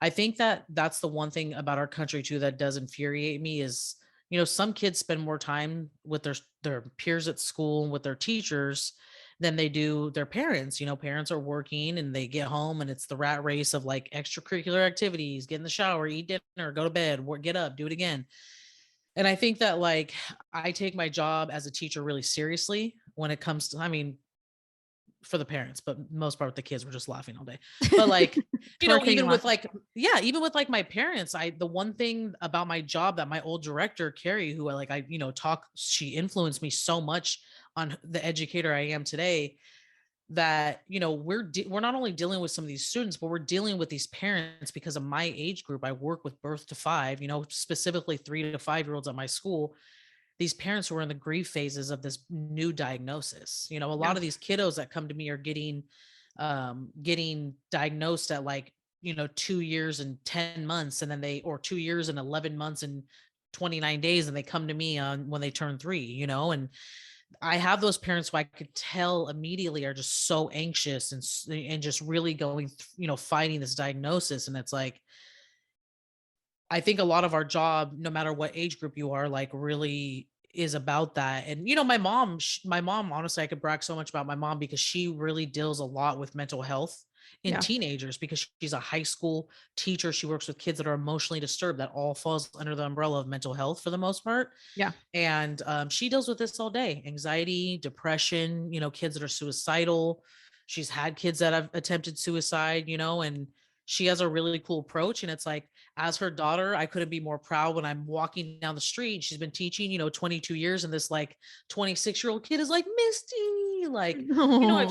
I think that that's the one thing about our country too that does infuriate me is, some kids spend more time with their peers at school and with their teachers than they do their parents. Parents are working and they get home and it's the rat race of like extracurricular activities, get in the shower, eat dinner, go to bed, work, get up, do it again. And I think that like I take my job as a teacher really seriously when it comes to, for the parents, but most part the kids were just laughing all day. But like, even with like, yeah, even with like my parents, the one thing about my job that my old director, Carrie, who she influenced me so much on the educator I am today, that, we're not only dealing with some of these students, but we're dealing with these parents because of my age group. I work with birth to 5, specifically 3 to 5-year-olds at my school. These parents who are in the grief phases of this new diagnosis. A lot of these kiddos that come to me are getting diagnosed at like, 2 years and 10 months, and then or 2 years and 11 months and 29 days. And they come to me on when they turn 3, and I have those parents who I could tell immediately are just so anxious and just really going, fighting this diagnosis. And it's like, I think a lot of our job, no matter what age group you are, like really is about that. And, my mom, honestly, I could brag so much about my mom because she really deals a lot with mental health in teenagers, because she's a high school teacher. She works with kids that are emotionally disturbed. That all falls under the umbrella of mental health for the most part. Yeah. And she deals with this all day: anxiety, depression, kids that are suicidal. She's had kids that have attempted suicide, and she has a really cool approach. And it's like, as her daughter, I couldn't be more proud when I'm walking down the street. She's been teaching, 22 years, and this like 26-year-old kid is like, Misty, like,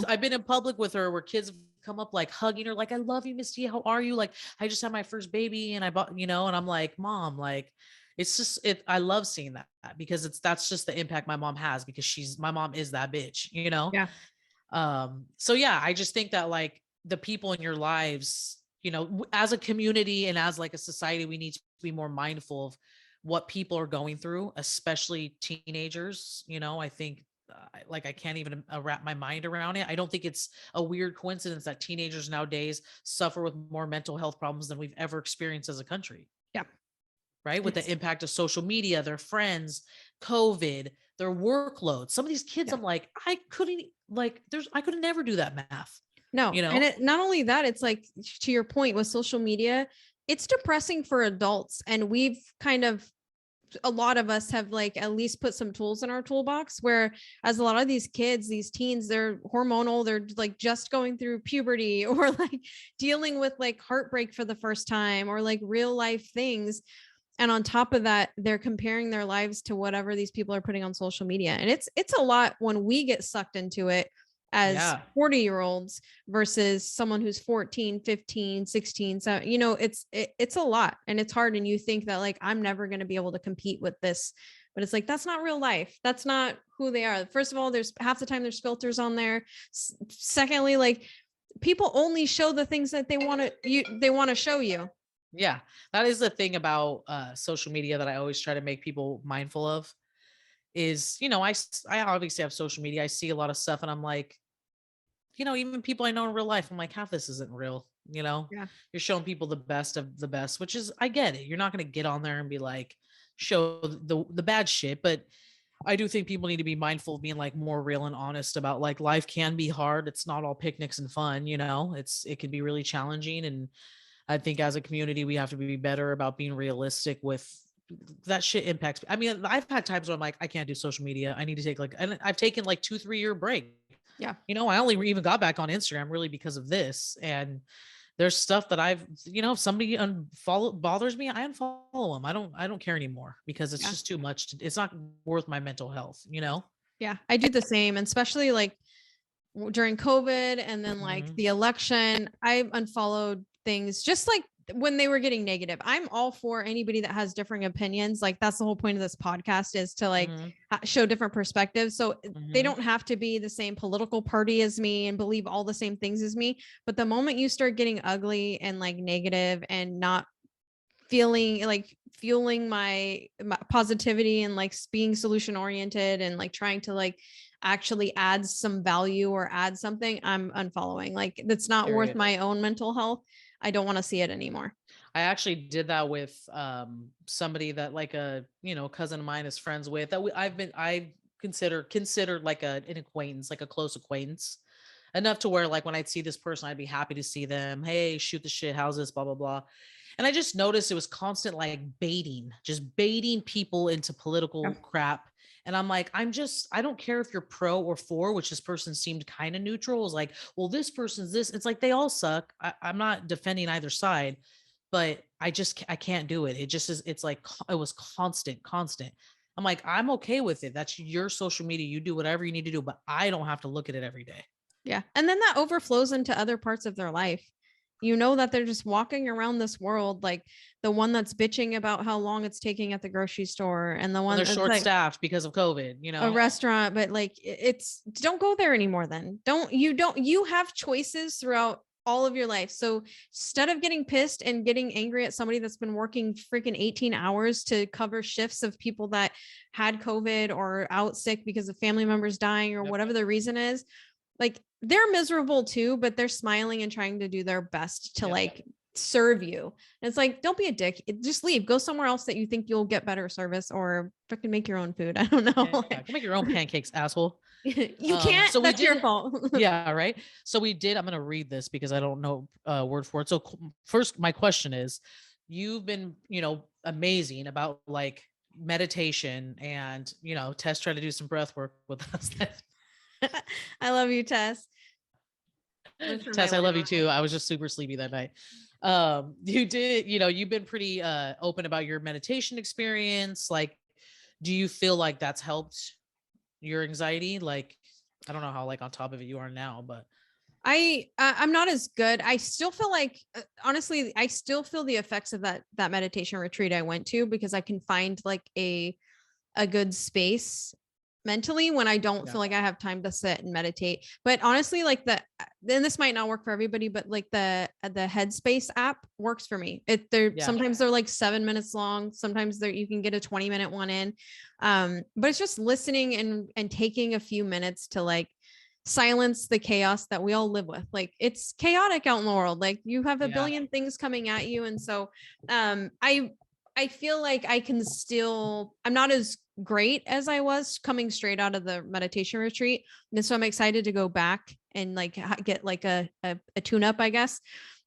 I've been in public with her where kids come up like hugging her, like, I love you, Misty, how are you? Like, I just had my first baby and I bought, and I'm like, Mom, like, it's just I love seeing that, because that's just the impact my mom has, because my mom is that bitch. Yeah. So yeah, I just think that like the people in your lives, as a community and as like a society, we need to be more mindful of what people are going through, especially teenagers. I think like I can't even wrap my mind around it. I don't think it's a weird coincidence that teenagers nowadays suffer with more mental health problems than we've ever experienced as a country. Yeah. Right. With the impact of social media, their friends, COVID, their workload. Some of these kids, Yeah. I'm like, I could never do that math. No. You know? And not only that, it's like, to your point with social media, it's depressing for adults. And we've kind of, a lot of us have like at least put some tools in our toolbox, where as a lot of these kids, these teens, they're hormonal, they're like just going through puberty or like dealing with like heartbreak for the first time or like real life things. And on top of that, they're comparing their lives to whatever these people are putting on social media. And it's a lot when we get sucked into it as 40-year-olds versus someone who's 14, 15, 16. So, it's a lot and it's hard. And you think that like, I'm never going to be able to compete with this, but it's like, that's not real life. That's not who they are. First of all, there's half the time there's filters on there. Secondly, like people only show the things that they want to show you. Yeah, that is the thing about social media that I always try to make people mindful of is, I obviously have social media. I see a lot of stuff and I'm like, even people I know in real life, I'm like, half this isn't real. Yeah. You're showing people the best of the best, which is, I get it. You're not going to get on there and be like, show the bad shit. But I do think people need to be mindful of being like more real and honest about like life can be hard. It's not all picnics and fun, it can be really challenging. And I think as a community, we have to be better about being realistic with that shit impacts. I mean, I've had times where I'm like, I can't do social media. I need to take and I've taken like 2-3 year break. Yeah. I only even got back on Instagram really because of this. And there's stuff that I've, if somebody bothers me, I unfollow them. I don't care anymore because it's just too much. It's not worth my mental health, Yeah, I do the same, and especially like during COVID and then like the election, I unfollowed things just like when they were getting negative. I'm all for anybody that has differing opinions. Like that's the whole point of this podcast, is to like show different perspectives. So they don't have to be the same political party as me and believe all the same things as me. But the moment you start getting ugly and like negative and not fueling my positivity and like being solution oriented and like trying to like actually add some value or add something, I'm unfollowing. Like that's not worth my own mental health. I don't want to see it anymore. I actually did that with somebody that like a cousin of mine is friends with, that I considered like an acquaintance, like a close acquaintance, enough to where like when I'd see this person, I'd be happy to see them. Hey, shoot the shit, how's this, blah blah blah. And I just noticed it was constant like just baiting people into political crap. And I'm like, I don't care if you're pro or for, which this person seemed kind of neutral. It was like, well, this person's this. It's like, they all suck. I'm not defending either side, but I can't do it. It just is. It's like, it was constant. I'm like, I'm okay with it. That's your social media. You do whatever you need to do, but I don't have to look at it every day. Yeah. And then that overflows into other parts of their life. That they're just walking around this world, like the one that's bitching about how long it's taking at the grocery store, and the one they're that's short like, staffed because of COVID, a restaurant, but like don't go there anymore. Then you have choices throughout all of your life. So instead of getting pissed and getting angry at somebody that's been working freaking 18 hours to cover shifts of people that had COVID or out sick because of family members dying or whatever the reason is, like they're miserable too, but they're smiling and trying to do their best to like serve you. And it's like, don't be a dick. Just leave, go somewhere else that you think you'll get better service, or freaking make your own food. I don't know. Yeah, go make your own pancakes, asshole. You can't. So that's your fault. Yeah, right. So we did. I'm going to read this because I don't know word for it. So first, my question is, you've been, amazing about like meditation, and Tess tried to do some breath work with us. I love you, Tess. Tess, I love you too. I was just super sleepy that night. You did, you've been pretty open about your meditation experience. Like, do you feel like that's helped your anxiety? Like, I don't know how like on top of it you are now, but I'm not as good. I still feel like, honestly, I still feel the effects of that meditation retreat I went to, because I can find like a good space mentally when I don't Yeah. feel like I have time to sit and meditate. But honestly, like then this might not work for everybody, but like the Headspace app works for me. Yeah. Sometimes they're like 7 minutes long. Sometimes you can get a 20-minute one in. But it's just listening and taking a few minutes to like silence the chaos that we all live with. Like it's chaotic out in the world. Like you have a Yeah. billion things coming at you. And so I feel like I'm not as great as I was coming straight out of the meditation retreat. And so I'm excited to go back and like get like a tune up, I guess.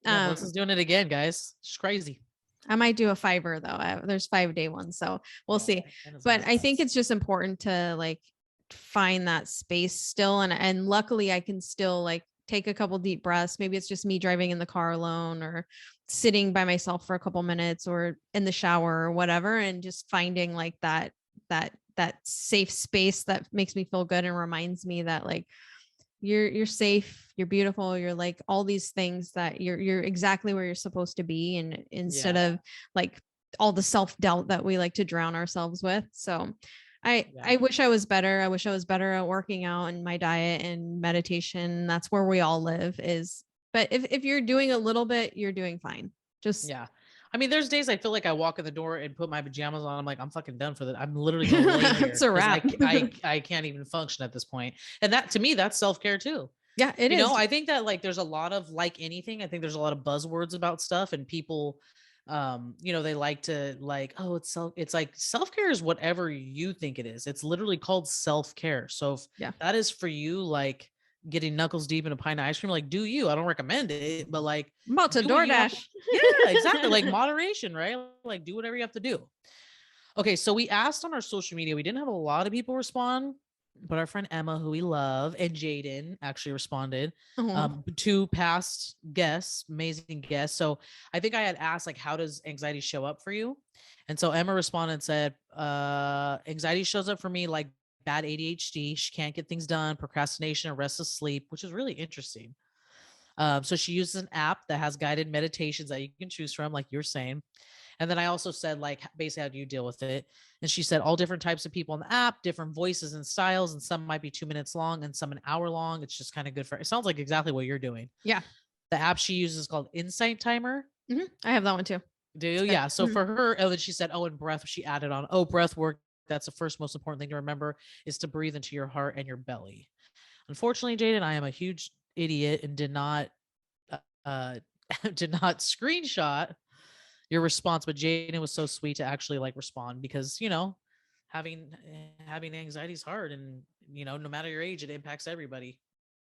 Yeah, Melissa's doing it again, guys. She's crazy. I might do a 5-er though. There's 5-day ones. So we'll see. But I think it's just important to like find that space still. And luckily I can still like take a couple deep breaths. Maybe it's just me driving in the car alone or sitting by myself for a couple minutes or in the shower or whatever. And just finding like that safe space that makes me feel good and reminds me that like, you're safe, you're beautiful, you're like all these things that you're exactly where you're supposed to be. And instead of like all the self-doubt that we like to drown ourselves with. So I wish I was better. I wish I was better at working out and my diet and meditation. That's where we all live but if you're doing a little bit, you're doing fine. Just yeah. I mean, there's days I feel like I walk in the door and put my pajamas on. I'm like, I'm fucking done for that. I'm literally going to lay here. It's a wrap. I can't even function at this point. And that to me, that's self-care too. Yeah, it is. You know, I think that like there's a lot of like anything. I think there's a lot of buzzwords about stuff and people you know, they like to like, oh, it's like self-care is whatever you think it is. It's literally called self-care. So if that is for you, like getting knuckles deep in a pint of ice cream, like do you? I don't recommend it, but like I'm about to do what you have DoorDash. yeah, exactly. Like moderation, right? Like do whatever you have to do. Okay, so we asked on our social media. We didn't have a lot of people respond, but our friend Emma, who we love, and Jaden actually responded. Two past guests, amazing guests. So I think I had asked, like, how does anxiety show up for you? And so Emma responded and said, anxiety shows up for me like bad ADHD. She can't get things done, procrastination, and restless sleep, which is really interesting. So she uses an app that has guided meditations that you can choose from, like you're saying. And then I also said, like, basically, how do you deal with it? And she said all different types of people on the app, different voices and styles, and some might be 2 minutes long and some an hour long. It's just kind of good for it. Sounds like exactly what you're doing. Yeah. The app she uses is called Insight Timer. Mm-hmm. I have that one too. Do you? Yeah. So for her, then she said, and breath, she added on, breath work. That's the first most important thing to remember is to breathe into your heart and your belly. Unfortunately, Jaden, I am a huge idiot and did not screenshot your response, but Jaden was so sweet to actually like respond because, you know, having anxiety is hard and, you know, no matter your age, it impacts everybody.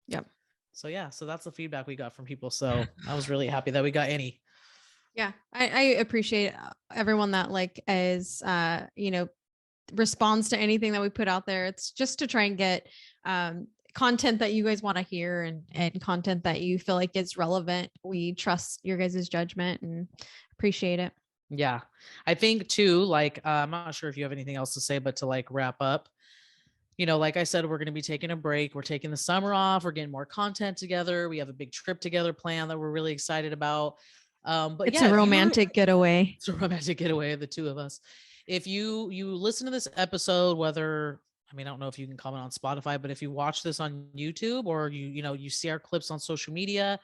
Yep. So yeah, so that's the feedback we got from people. So I was really happy that we got any. Yeah. I appreciate everyone that like is, you know, responds to anything that we put out there. It's just to try and get, content that you guys want to hear and content that you feel like is relevant. We trust your guys' judgment and appreciate it. Yeah. I think too, like, I'm not sure if you have anything else to say, but to like wrap up, you know, like I said, we're going to be taking a break. We're taking the summer off. We're getting more content together. We have a big trip together planned that we're really excited about. But it's a romantic getaway. It's a romantic getaway of the two of us. If you listen to this episode, whether, I mean, I don't know if you can comment on Spotify, but if you watch this on YouTube or you see our clips on social media,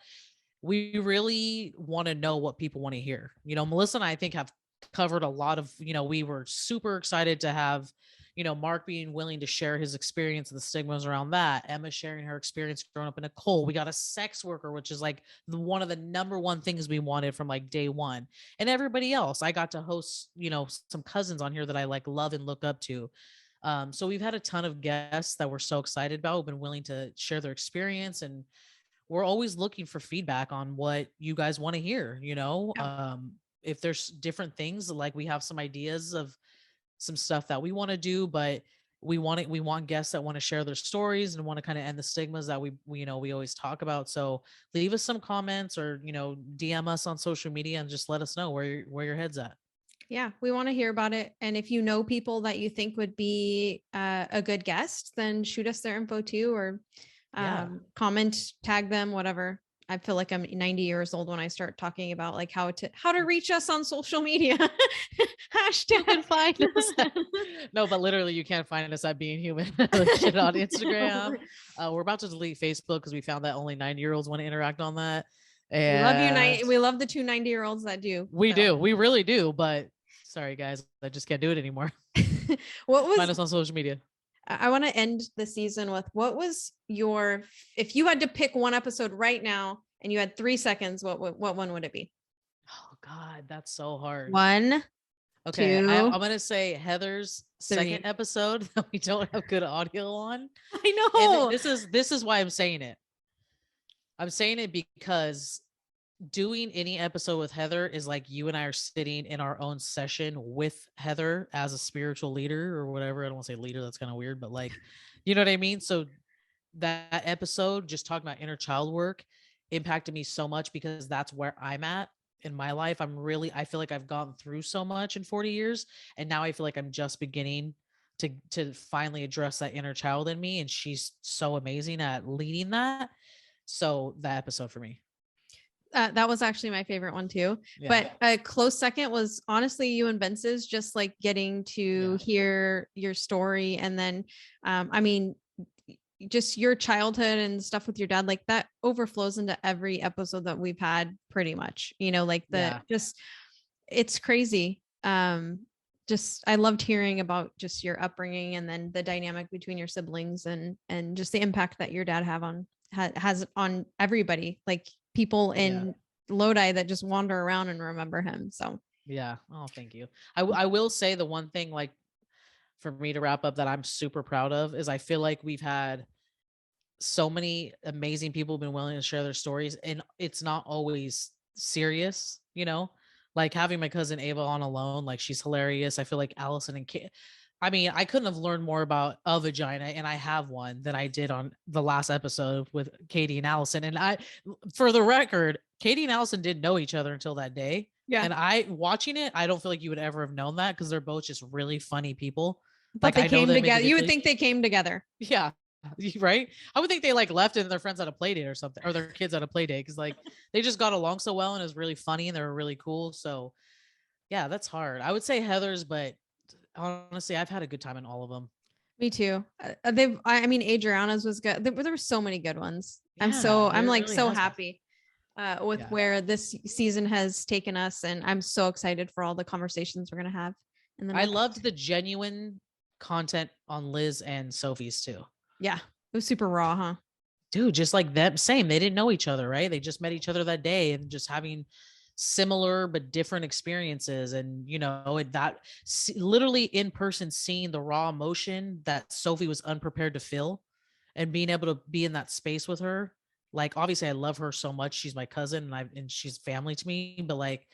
we really want to know what people want to hear. You know, Melissa and I think have covered a lot of, you know, we were super excited to have, you know, Mark being willing to share his experience and the stigmas around that. Emma sharing her experience growing up in a cult. We got a sex worker, which is like one of the number one things we wanted from like day one. And everybody else, I got to host, you know, some cousins on here that I like love and look up to. So we've had a ton of guests that we're so excited about, who've been willing to share their experience, and we're always looking for feedback on what you guys want to hear. You know, if there's different things, like we have some ideas of some stuff that we want to do, but we want guests that want to share their stories and want to kind of end the stigmas that we always talk about. So leave us some comments or, you know, DM us on social media and just let us know where your head's at. Yeah, we want to hear about it. And if you know people that you think would be a good guest, then shoot us their info too, or comment, tag them, whatever. I feel like I'm 90 years old when I start talking about like how to reach us on social media. Hashtag. You can find us. No, but literally you can't find us at Being Human legit on Instagram. We're about to delete Facebook because we found that only 90-year-olds want to interact on that. We love you. And We love the two 90-year-olds that do. we do. We really do. But sorry, guys, I just can't do it anymore. What Find was us on social media. I want to end the season with what was your, if you had to pick one episode right now and you had 3 seconds, what one would it be? Oh God, that's so hard. One. Okay, two, I'm gonna say Heather's three. second episode that we don't have good audio on. I And know. this is why I'm saying it. I'm saying it because doing any episode with Heather is like you and I are sitting in our own session with Heather as a spiritual leader or whatever. I don't want to say leader, that's kind of weird, but like, you know what I mean? So that episode, just talking about inner child work, impacted me so much because that's where I'm at in my life. I feel like I've gone through so much in 40 years. And now I feel like I'm just beginning to finally address that inner child in me. And she's so amazing at leading that. So that episode for me. That was actually my favorite one too. Yeah. But a close second was honestly you and Vince's, just like getting to hear your story. And then, I mean, just your childhood and stuff with your dad, like that overflows into every episode that we've had pretty much, you know, like it's crazy. Just, I loved hearing about just your upbringing and then the dynamic between your siblings and just the impact that your dad has on everybody, like people in Lodi that just wander around and remember him. So yeah. Oh, thank you. I will say the one thing, like for me to wrap up, that I'm super proud of is I feel like we've had so many amazing people who've been willing to share their stories, and it's not always serious, you know, like having my cousin Ava on alone, like she's hilarious. I feel like Allison and Kate, I mean, I couldn't have learned more about a vagina, and I have one, than I did on the last episode with Katie and Allison. And for the record, Katie and Allison didn't know each other until that day. yeah. And watching it, I don't feel like you would ever have known that because they're both just really funny people. But they I know came them together. You would individually. think they came together. Yeah. Right. I would think they like left and their friends at a play date or something, or their kids at a play date, because like they just got along so well and it was really funny and they were really cool. So yeah, that's hard. I would say Heather's, but honestly, I've had a good time in all of them. Me too. I mean, Adriana's was good. There were so many good ones. I'm like really so has been. happy with where this season has taken us. And I'm so excited for all the conversations we're going to have. And then I loved the genuine content on Liz and Sophie's too. Yeah. It was super raw, huh? Dude, just like them, same. They didn't know each other, right? They just met each other that day and just having similar but different experiences. And you know, literally in person, seeing the raw emotion that Sophie was unprepared to feel and being able to be in that space with her. Like, obviously I love her so much. She's my cousin and she's family to me, but like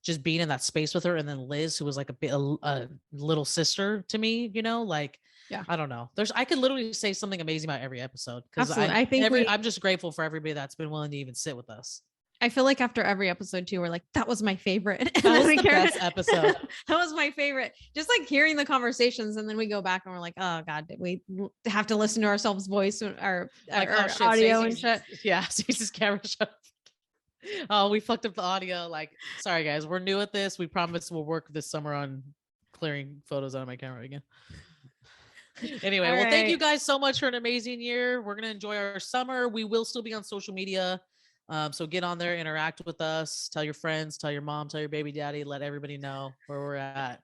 just being in that space with her. And then Liz, who was like a little sister to me, you know, like, yeah, I don't know. I could literally say something amazing about every episode, because I'm just grateful for everybody that's been willing to even sit with us. I feel like after every episode too, we're like, that was my favorite. That was the best episode. That was my favorite. Just like hearing the conversations, and then we go back and we're like, oh God, did we have to listen to ourselves voice or like, our audio and shit? Yeah, Stacey's camera shut. Oh, we fucked up the audio. Like, sorry guys, we're new at this. We promise we'll work this summer on clearing photos out of my camera again. Anyway, well, thank you guys so much for an amazing year. We're gonna enjoy our summer. We will still be on social media. So get on there, interact with us, tell your friends, tell your mom, tell your baby daddy, let everybody know where we're at.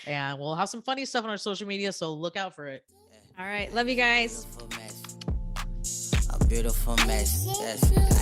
And we'll have some funny stuff on our social media, so look out for it. All right. Love you guys. A beautiful mess. Yes.